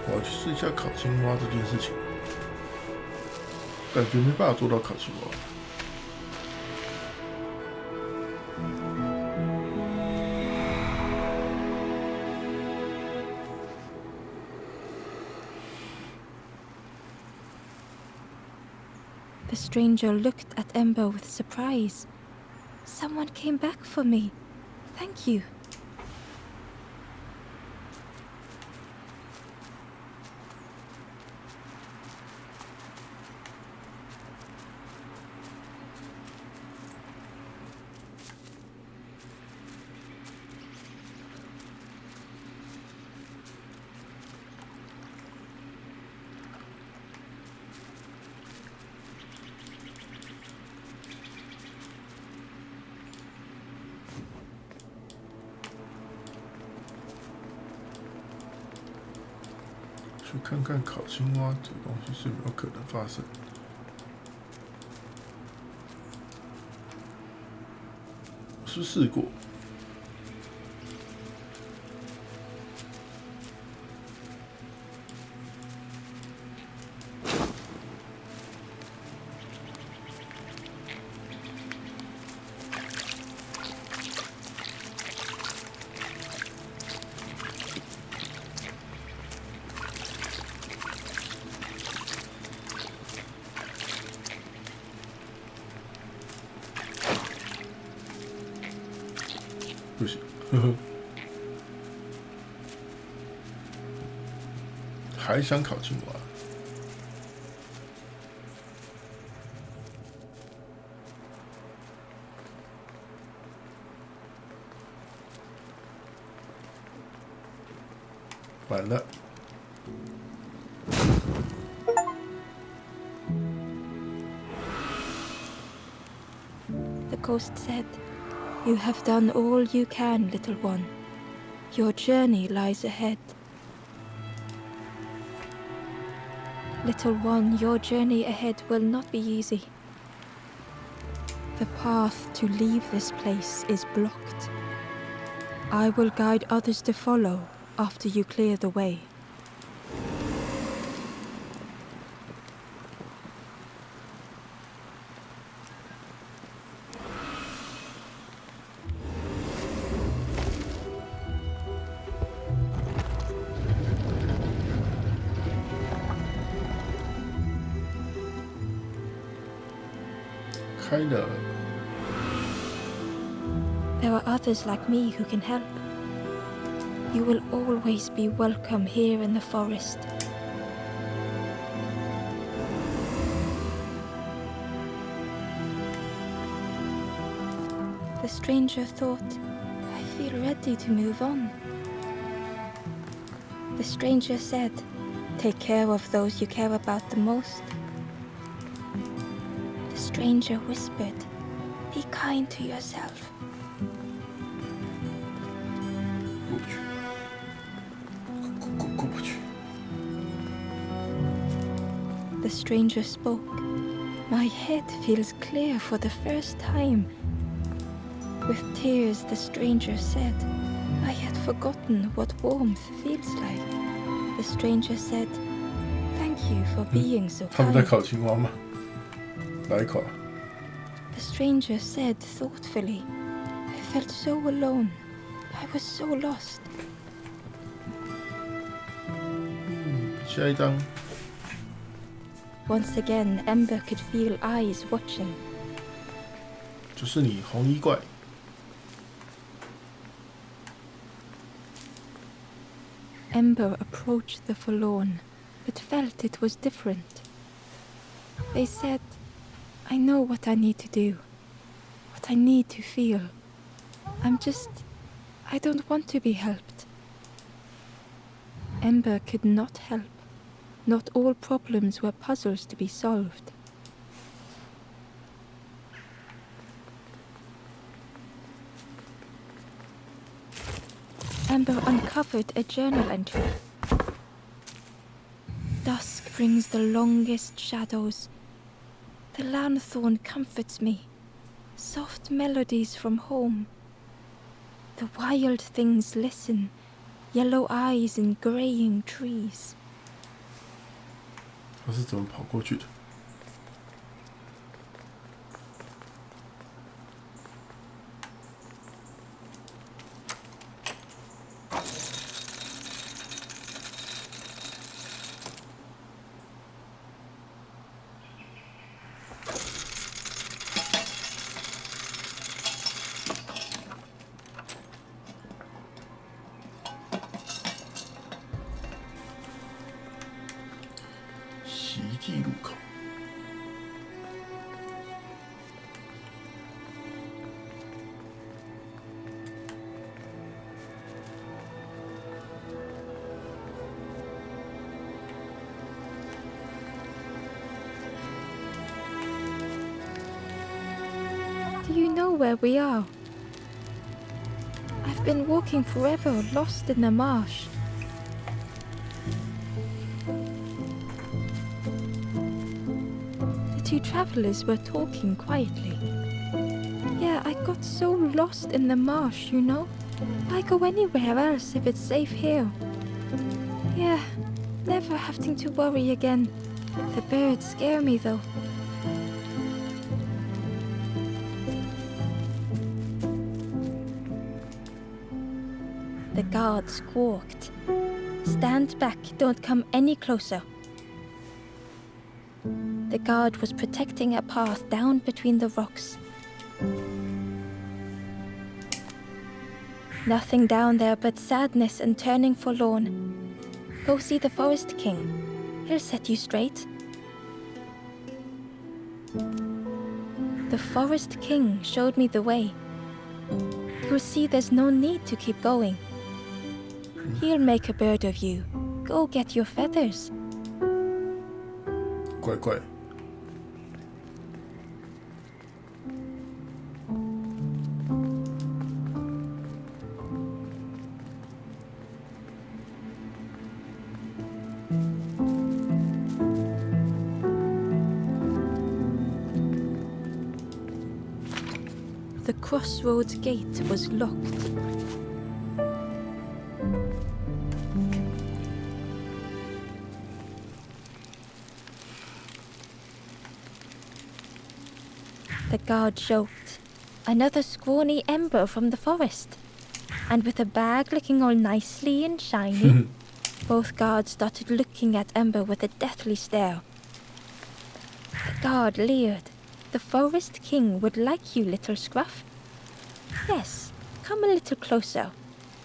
我要去试一下烤青蛙这件事情，感觉没办法做到烤青蛙。The stranger looked at Ember with surprise. Someone came back for me. Thank you.去看看烤青蛙这东西是没有可能发生的。我是试过。不行，呵呵。还想烤青蛙？完了。The ghost said, "You have done all you can, little one. Your journey lies ahead." Little one, your journey ahead will not be easy. The path to leave this place is blocked. I will guide others to follow after you clear the way. There are others like me who can help. You will always be welcome here in the forest. The stranger thought, "I feel ready to move on." The stranger said, "Take care of those you care about the most." The stranger whispered, "Be kind to yourself." The stranger spoke. "My head feels clear for the first time." With tears, the stranger said, "I had forgotten what warmth feels like." The stranger said, "Thank you for being so 他们在 kind." 烤青蛙吗？来烤。The stranger said thoughtfully, "I felt so alone. I was so lost." 下一张。Once again, Ember could feel eyes watching. 就是你红衣怪。Ember approached the forlorn, but felt it was different. They said, "I know what I need to do, what I need to feel. I don't want to be helped." Ember could not help. Not all problems were puzzles to be solved. Ember uncovered a journal entry. "Dusk brings the longest shadows. The lanthorn comforts me. Soft melodies from home. The wild things listen, yellow eyes in graying trees." 他是怎么跑过去的？ know where we are? I've been walking forever, lost in the marsh. The two travelers were talking quietly. Yeah, I got so lost in the marsh, you know? Why go anywhere else if it's safe here? Yeah, never having to worry again. The birds scare me though. The guard squawked. Stand back, don't come any closer. The guard was protecting a path down between the rocks. Nothing down there but sadness and turning forlorn. Go see the Forest King. He'll set you straight. The Forest King showed me the way. You'll see there's no need to keep going. He'll make a bird of you. Go get your feathers. 乖乖。The crossroads gate was locked. The guard joked. Another scrawny ember from the forest. And with a bag looking all nicely and shiny. Both guards started looking at Ember with a deathly stare. The guard leered. The Forest King would like you, little scruff. Yes, come a little closer.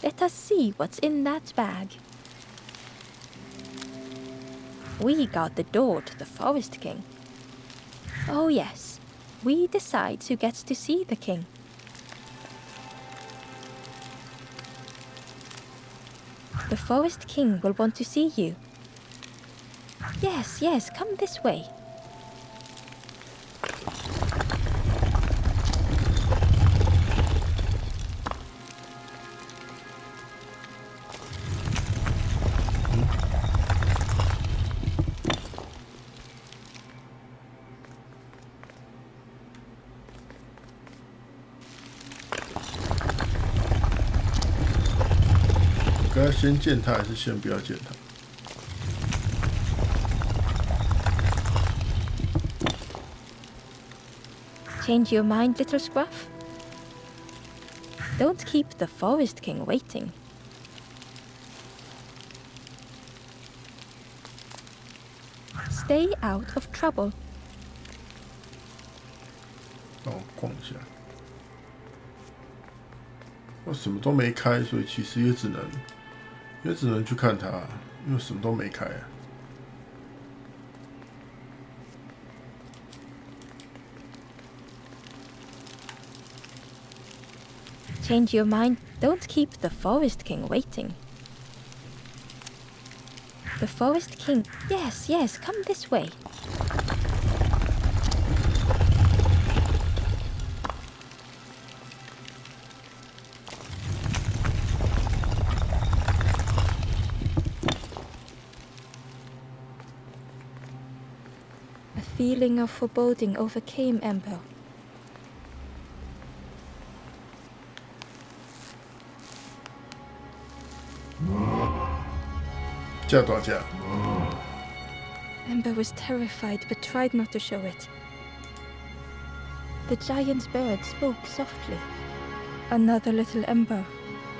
Let us see what's in that bag. We guard the door to the Forest King. Oh yes, we decide who gets to see the king. The Forest King will want to see you. Yes, yes, come this way.该先见他还是先不要见他？ Change your mind, little scruff? Don't keep the Forest King waiting. Stay out of trouble. 让我逛一下。我什么都没开，所以其实也只能去看他，因为什么都没开啊。 Change your mind. Don't keep the Forest King waiting. The Forest King... Yes, yes, come this way. A feeling of foreboding overcame Ember. 价多少价？ Ember was terrified but tried not to show it. The giant bird spoke softly. Another little Ember.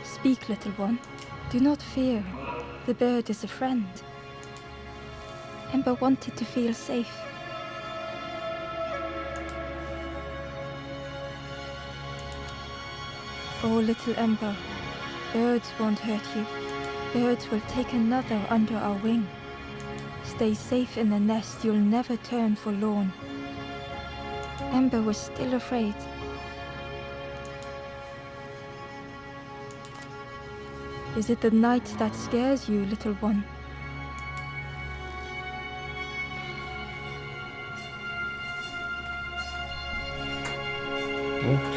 Speak, little one. Do not fear. The bird is a friend. Ember wanted to feel safe. Oh, little Ember. Birds won't hurt you. Birds will take another under our wing. Stay safe in the nest, you'll never turn forlorn. Ember was still afraid. Is it the night that scares you, little one?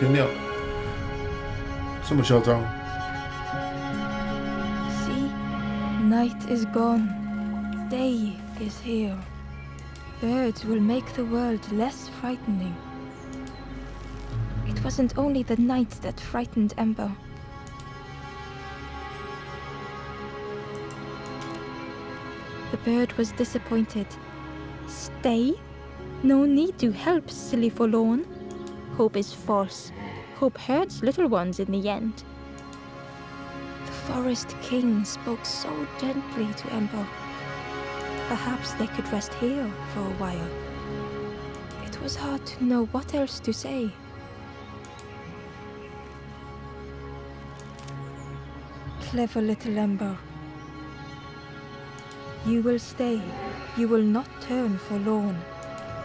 天亮，这么嚣张。See, night is gone. Day is here. Birds will make the world less frightening. It wasn't only the night that frightened Ember. The bird was disappointed. Stay? No need to help, silly forlorn. Hope is false. Hope hurts little ones in the end. The Forest King spoke so gently to Ember. Perhaps they could rest here for a while. It was hard to know what else to say. Clever little Ember. You will stay. You will not turn forlorn.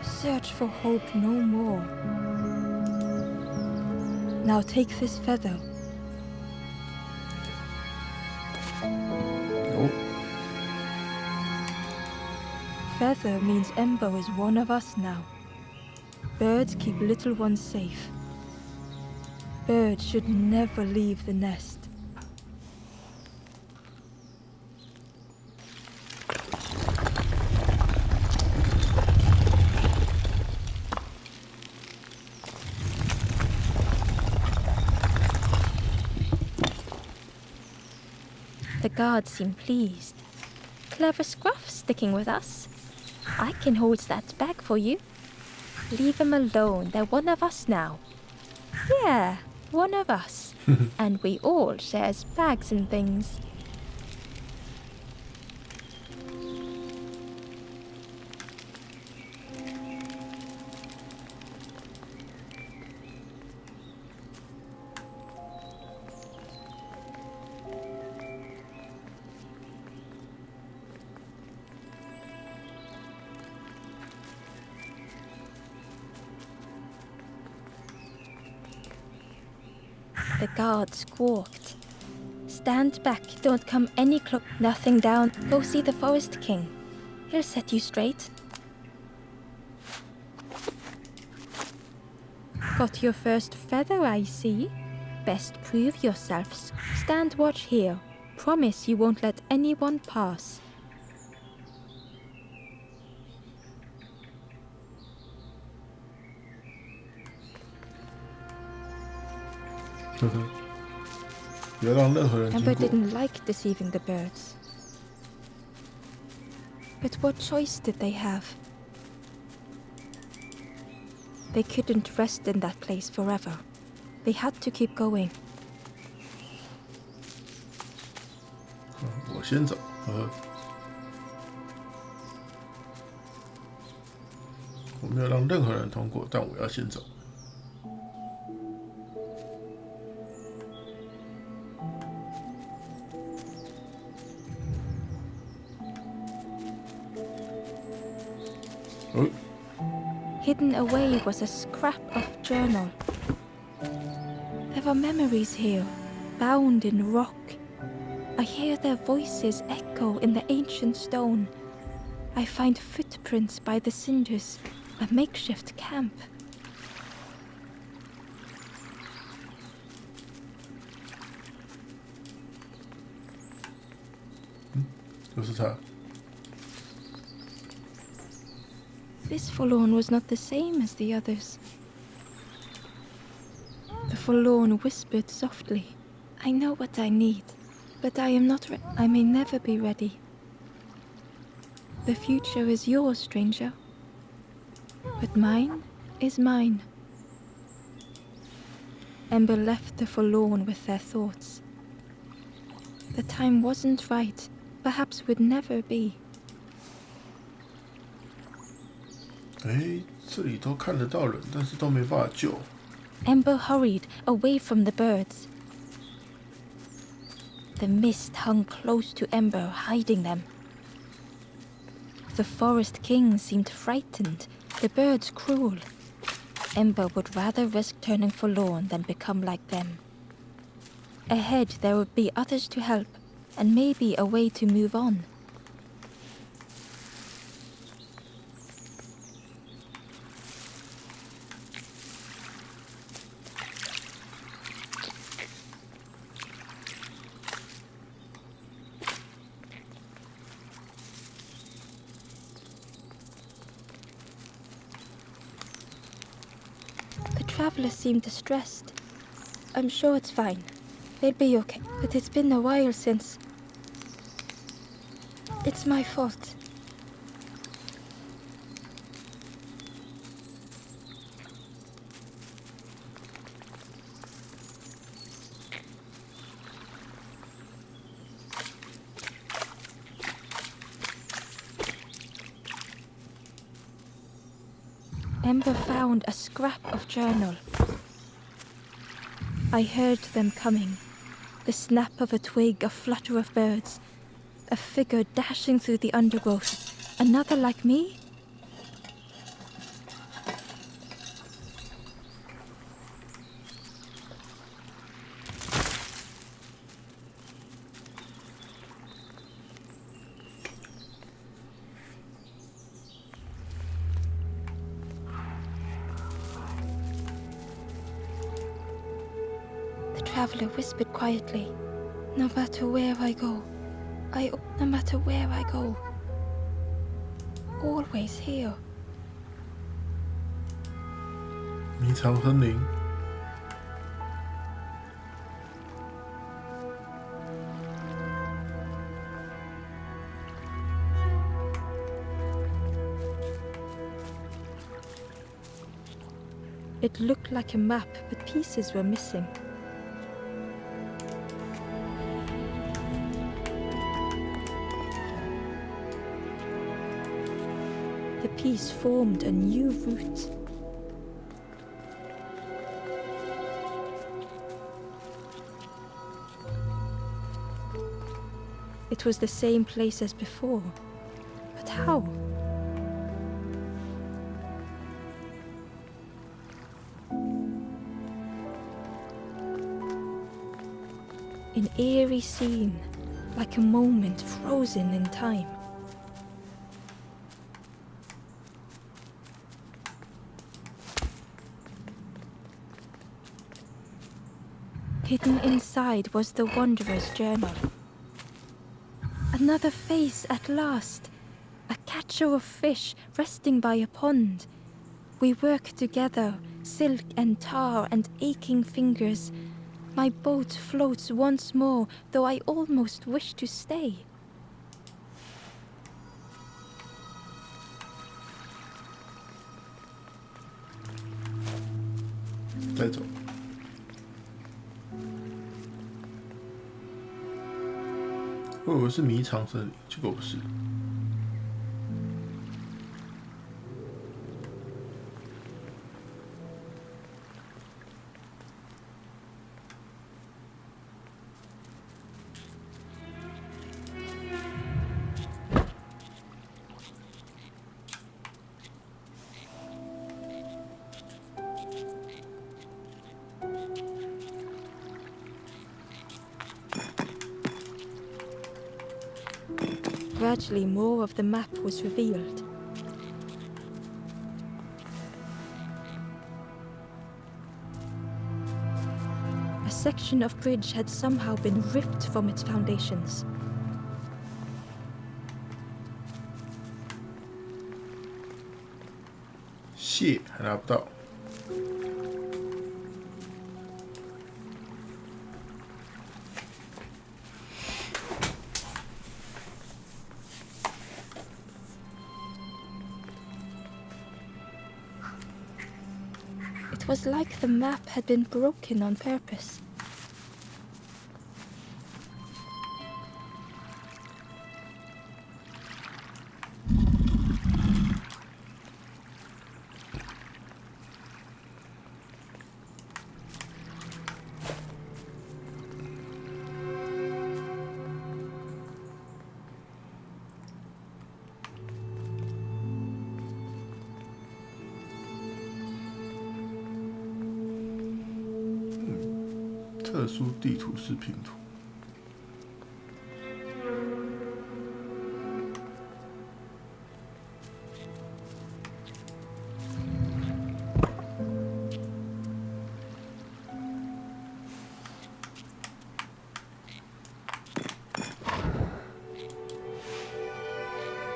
Search for hope no more. Now take this feather.哦， Feather means Ember is one of us now. Birds keep little ones safe. Birds should never leave the nest. The guards seem pleased. Clever Scruff sticking with us. I can hold that bag for you. Leave them alone. They're one of us now. Yeah, one of us. And we all shares bags and things. The guard squawked. Stand back, don't come any close. Nothing down. Go see the Forest King. He'll set you straight. Got your first feather, I see. Best prove yourselves. Stand watch here. Promise you won't let anyone pass.不要让任何人经 Ember 过。 didn't like deceiving the birds. But what choice did they have? They couldn't rest in that place forever. They had to keep going. 我先走。我没有让任何人通过，但我要先走。哦， Hidden away was a scrap of journal. There were memories here, bound in rock. I hear their voices echo in the ancient stone. I find footprints by the cinders, a makeshift camp. 就是他。 This forlorn was not the same as the others. The forlorn whispered softly, I know what I need, but I am not I may never be ready. The future is yours, stranger. But mine is mine. Ember left the forlorn with their thoughts. The time wasn't right, perhaps would never be. 哎，这里都看得到人，但是都没办法救。 Ember hurried away from the birds. The mist hung close to Ember, hiding them. The Forest King seemed frightened, the birds cruel. Ember would rather risk turning forlorn than become like them. Ahead there would be others to help, and maybe a way to move on. traveler seemed distressed. I'm sure it's fine. They'll be okay. But it's been a while since... It's my fault. Ember found a scrap of journal. I heard them coming. The snap of a twig, a flutter of birds. A figure dashing through the undergrowth. Another like me? The traveler whispered quietly, "No matter where I go, no matter where I go, always here."迷藏森林。It looked like a map, but pieces were missing. The piece formed a new route. It was the same place as before. But how? An eerie scene, like a moment frozen in time. Hidden inside was the Wanderer's journal. Another face at last. A catcher of fish resting by a pond. We work together, silk and tar and aching fingers. My boat floats once more, though I almost wish to stay. 再走。我以为是迷藏森林，结果不是。Gradually, more of the map was revealed. A section of bridge had somehow been ripped from its foundations. Shit, 还拿不到。It was like the map had been broken on purpose. 特殊地图式拼图。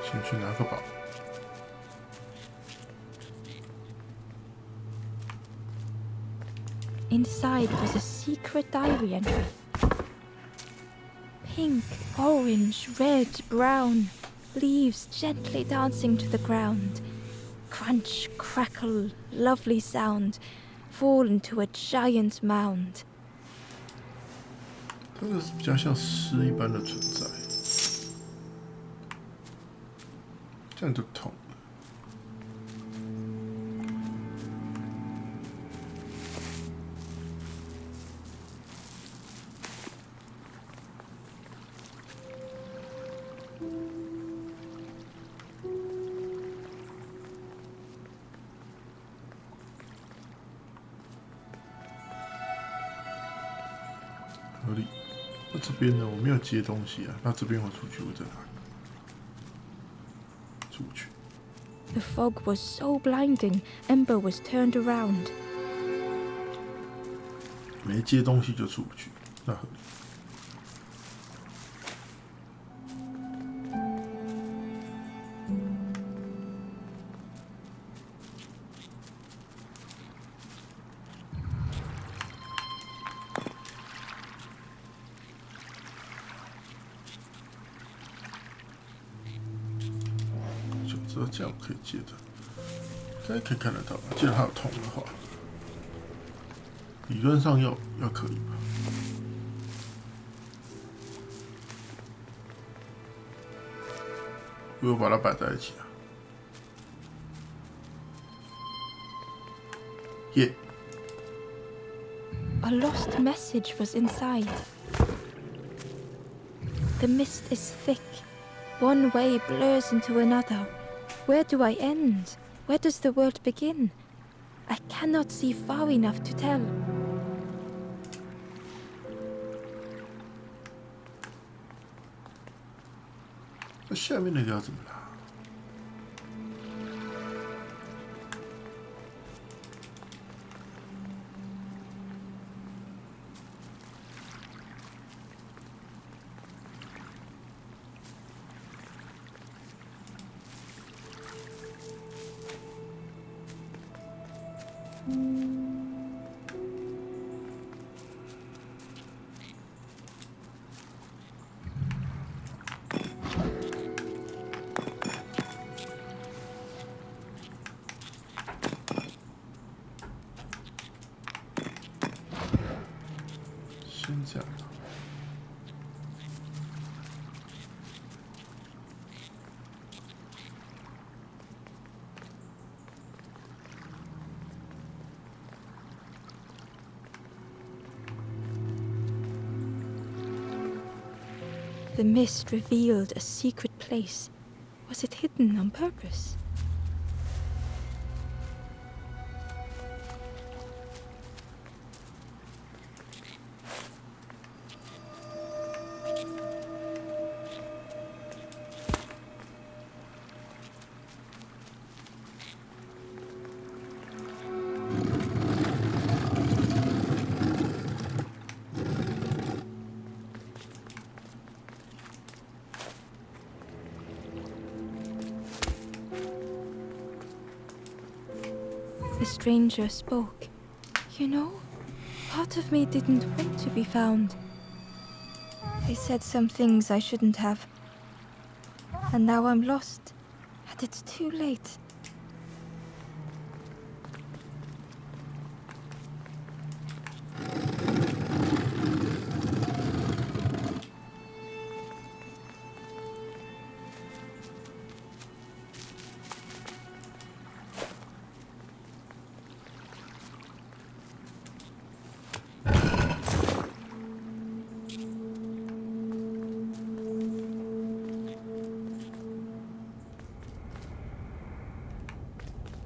先去拿个宝。Inside was a secret diary entry. Pink, orange, red, brown, leaves gently dancing to the ground. Crunch, crackle, lovely sound, fall into a giant mound. 这个是比较像诗一般的存在，这样就痛了。合理。那这边呢？我没有接东西啊。那这边我出去，我在哪里？出去。The fog was so blinding, Ember was turned around. 没接东西就出不去，那合理。这样可以接的，应该可以看得到吧？既然它有痛的话，理论上要可以吧？我有把它摆在一起啊。耶、A lost message was inside. The mist is thick. One way blurs into another. Where do I end? Where does the world begin? I cannot see far enough to tell. 那下面那个要怎么拉？先这样。The mist revealed a secret place. Was it hidden on purpose? The stranger spoke. You know, part of me didn't want to be found. I said some things I shouldn't have. And now I'm lost. And it's too late.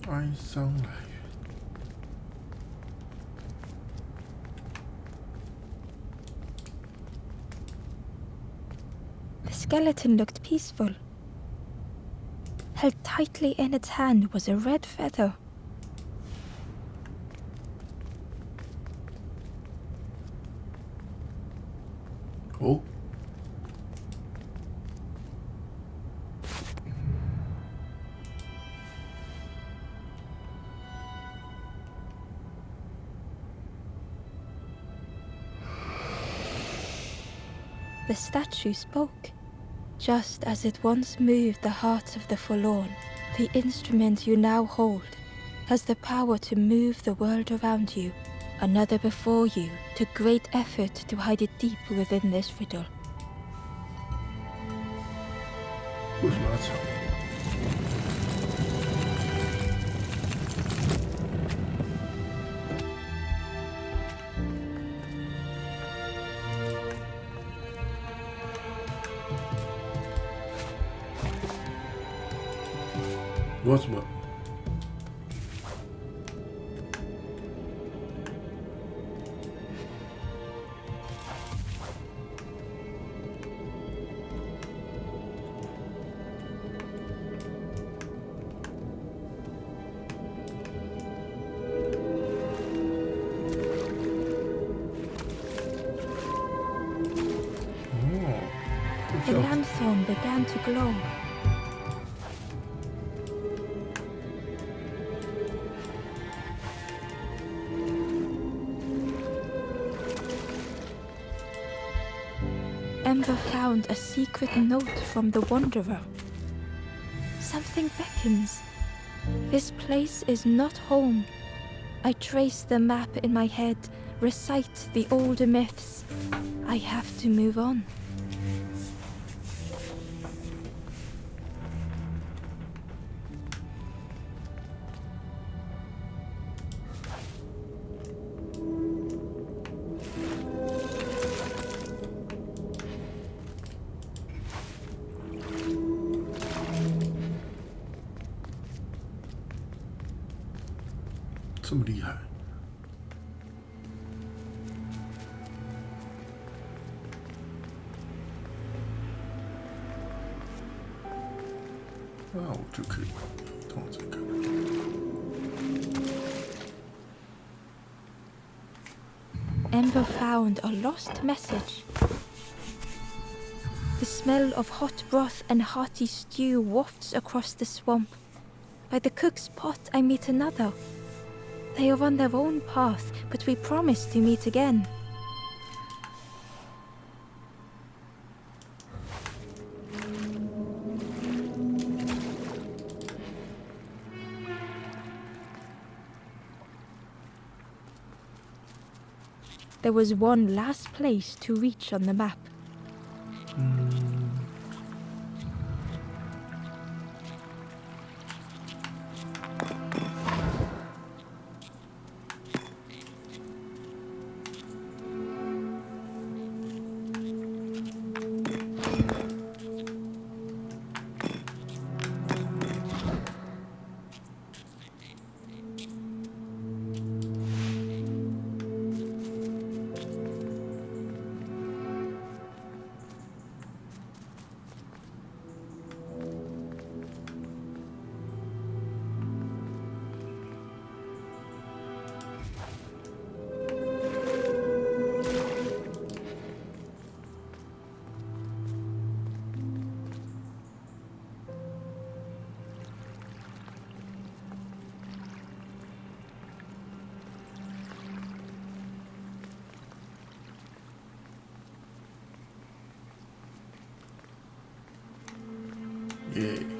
哀伤来源。The skeleton looked peaceful. Held tightly in its hand was a red feather. Oh. The statue spoke. Just as it once moved the hearts of the forlorn, the instrument you now hold has the power to move the world around you, another before you, to great effort to hide it deep within this riddle. 为什么要抢？我要怎么？The lanthorn began to glow. Ember found a secret note from the Wanderer. Something beckons. This place is not home. I trace the map in my head, recite the older myths. I have to move on. 这么厉害。那我就可以动这个。Ember found a lost message. The smell of hot broth and hearty stew wafts across the swamp. By the cook's pot I meet another. They are on their own path, but we promise to meet again. There was one last place to reach on the map.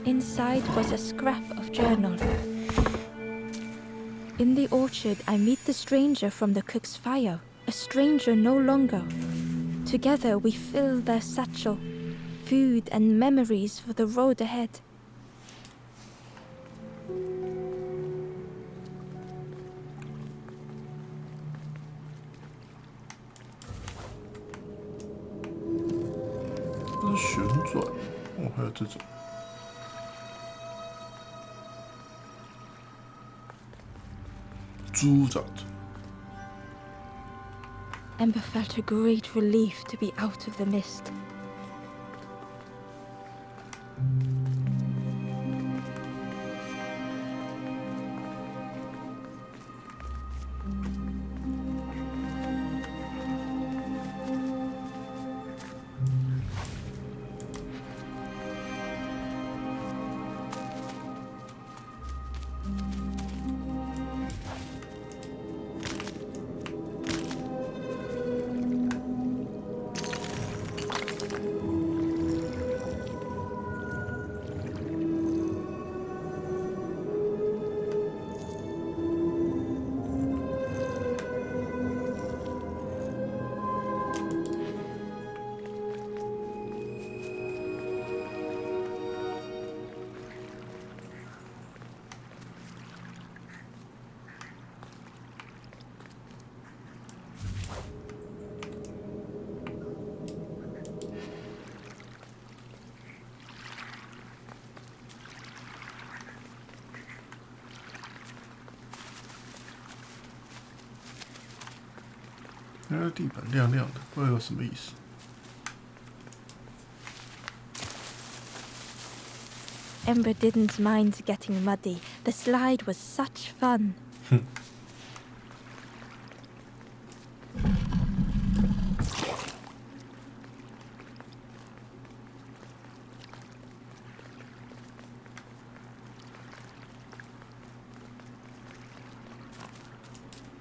Inside was a scrap of journal. In the orchard, I meet the stranger from the cook's fire, a stranger no longer. Together we fill their satchel, food and memories for the road ahead. This 旋转，哦，还有这种。猪长着。 Ember felt a great relief to be out of the mist. 看到地板亮亮的，不知道有什么意思。Ember didn't mind getting muddy. The slide was such fun.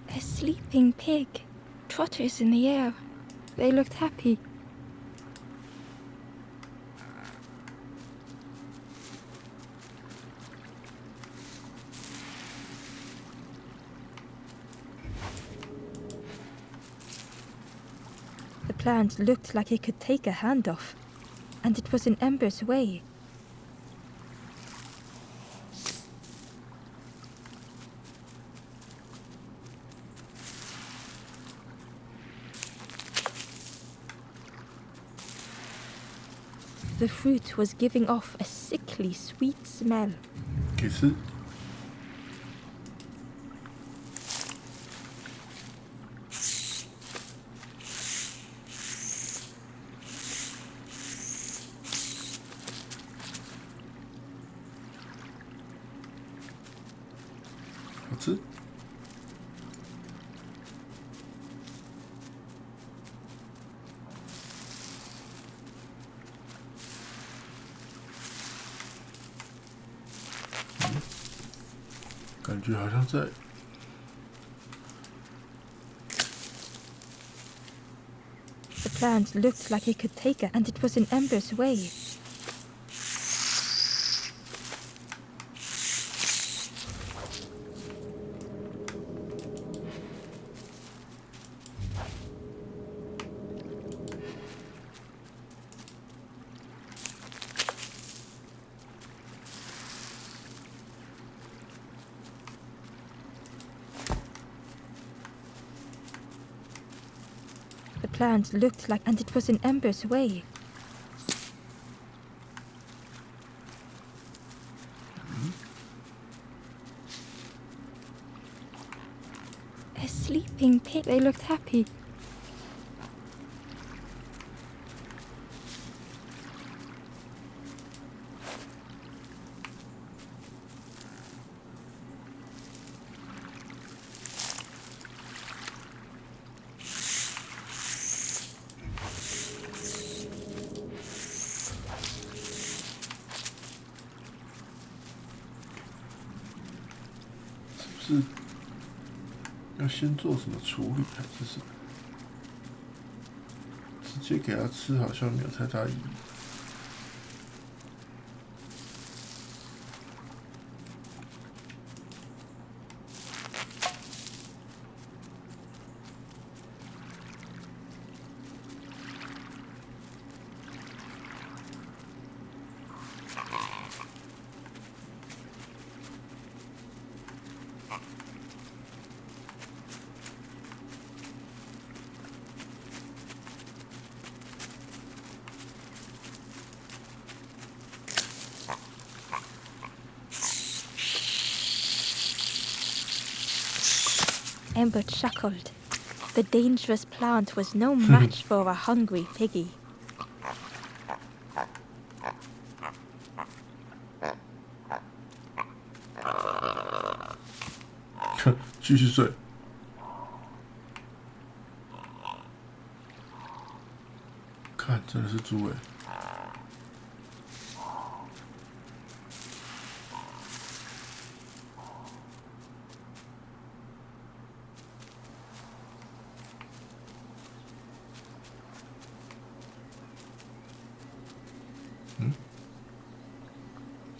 A sleeping pig. Trotters in the air. They looked happy. The plant looked like it could take a hand off, and it was in Ember's way. The fruit was giving off a sickly sweet smell. 给吃。好吃。感觉好像在 The plant looked like it could take it, and it was in Ember's way. The plant looked like, and it was in Ember's way. A sleeping pig. They looked happy.是要先做什么处理，还是什么？直接给它吃好像没有太大意义。Ember chuckled. The dangerous plant was no match for a hungry piggy. 继续睡。看，真的是猪欸。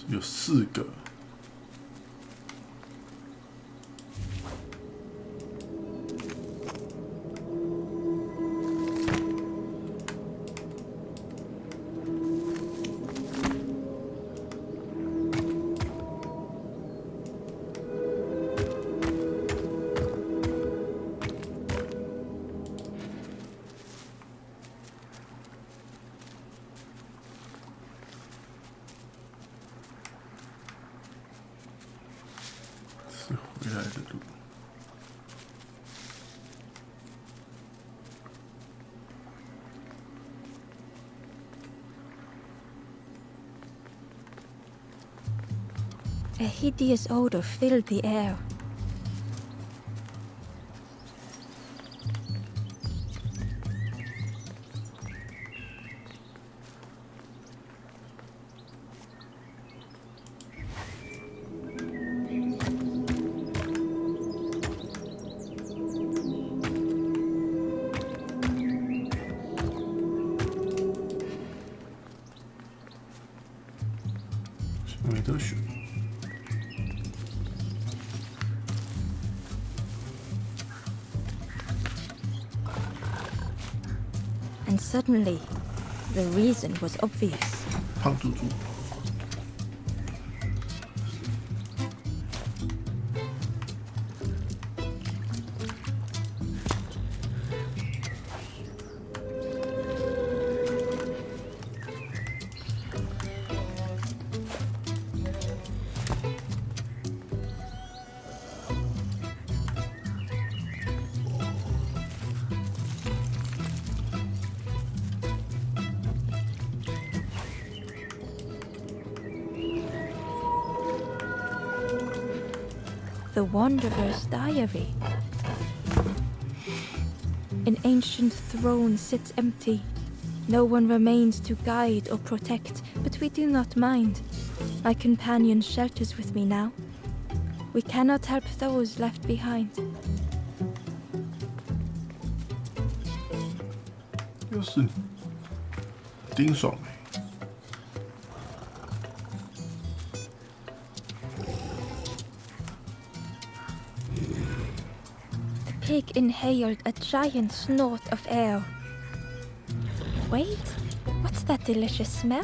有4个。是回来的路。A hideous odor filled the air.没得选。And suddenly, the reason was obvious. 胖猪猪。The Wanderer's Diary. An ancient throne sits empty. No one remains to guide or protect, but we do not mind. My companion shelters with me now. We cannot help those left behind. 又是你，丁爽梅。The pig inhaled a giant snort of air. Wait, what's that delicious smell?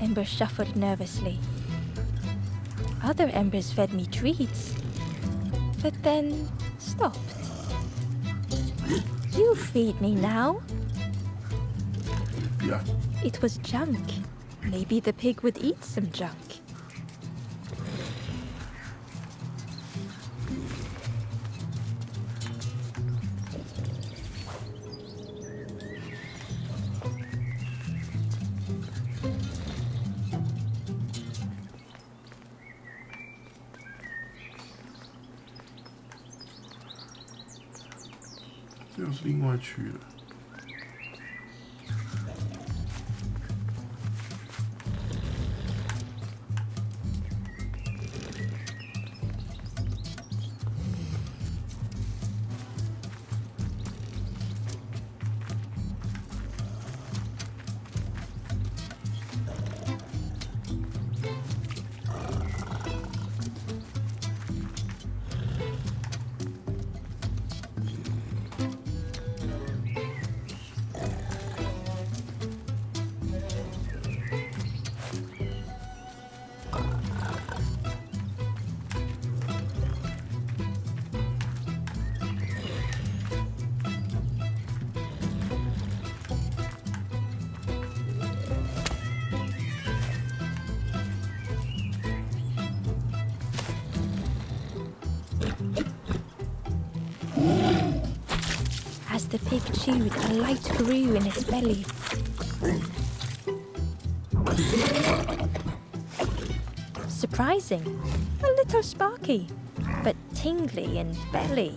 Ember shuffled nervously. Other embers fed me treats, but then stopped. You feed me now. Yeah. It was junk. Maybe the pig would eat some junk. 这又是另外区了。As the pig chewed, a light grew in its belly. Surprising, a little sparky, but tingly in belly.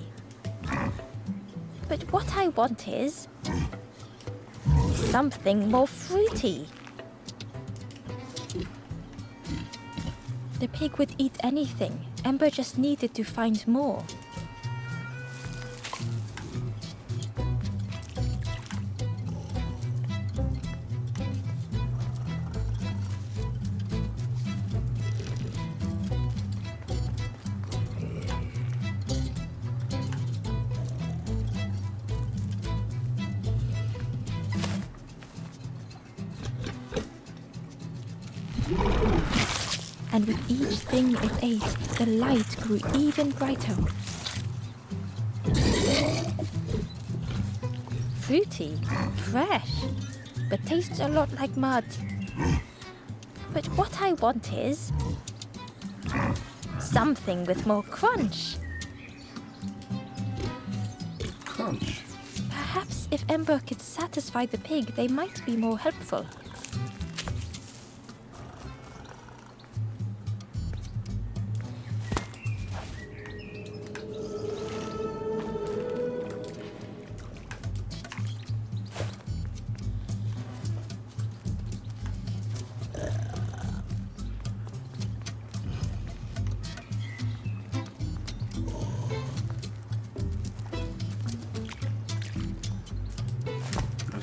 But what I want is something more fruity. The pig would eat anything. Ember just needed to find more. And with each thing it ate, the light grew even brighter. Fruity, fresh, but tastes a lot like mud. But what I want is something with more crunch. Crunch. Perhaps if Ember could satisfy the pig, they might be more helpful.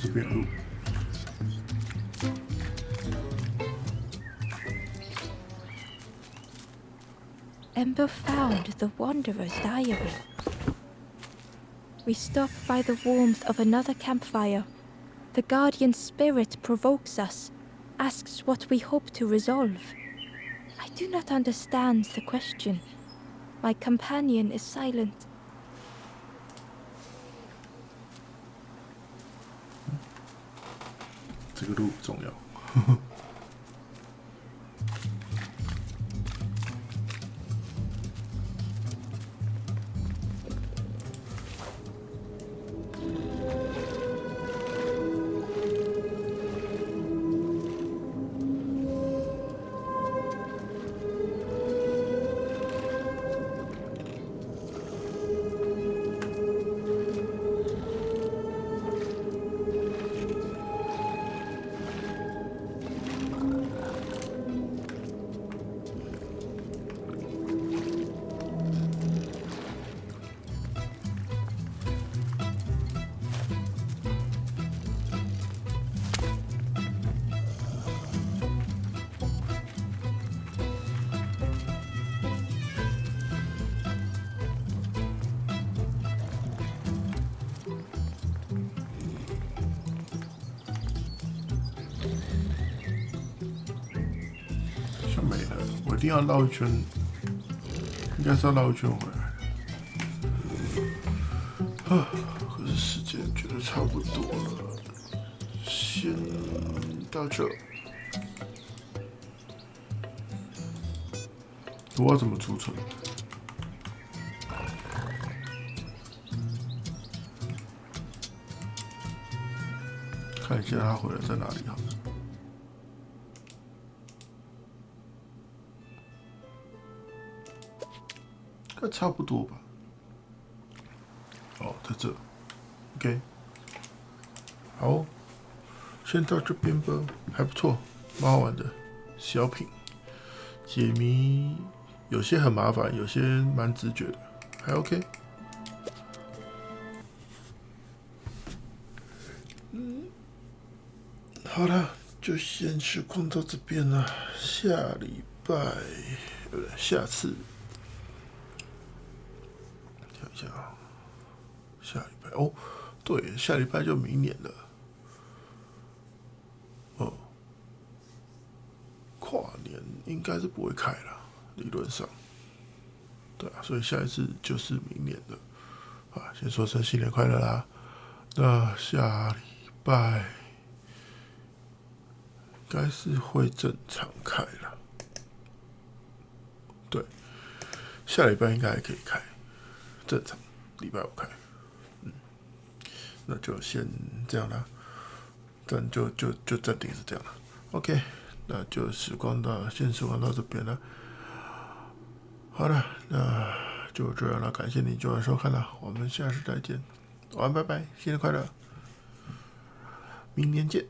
这边有路。Ember found the Wanderer's diary. We stop by the warmth of another campfire. The guardian spirit provokes us, asks what we hope to resolve. I do not understand the question. My companion is silent. 这个路重要。没了，我一定要绕一圈，应该是要绕一圈回来。可是时间觉得差不多了，先到这。我要怎么储存？看一下他回来在哪里好了。应该差不多吧。哦，在这 ，OK， 好，先到这边吧，还不错，蛮好玩的，小品解谜，有些很麻烦，有些蛮直觉的，还 OK。好了，就先实况到这边了，下礼拜，下次。看一下啊，下礼拜哦，对，下礼拜就明年了。哦，跨年应该是不会开了，理论上。对啊，所以下一次就是明年了。啊，先说声新年快乐啦。那下礼拜应该是会正常开了。对，下礼拜应该还可以开。正常，礼拜五开，那就先这样啦，但就暂定是这样了。OK， 那就先时光到这边了。好了，那就这样了，感谢你今晚收看了，我们下次再见，晚安，拜拜，新年快乐，明年见。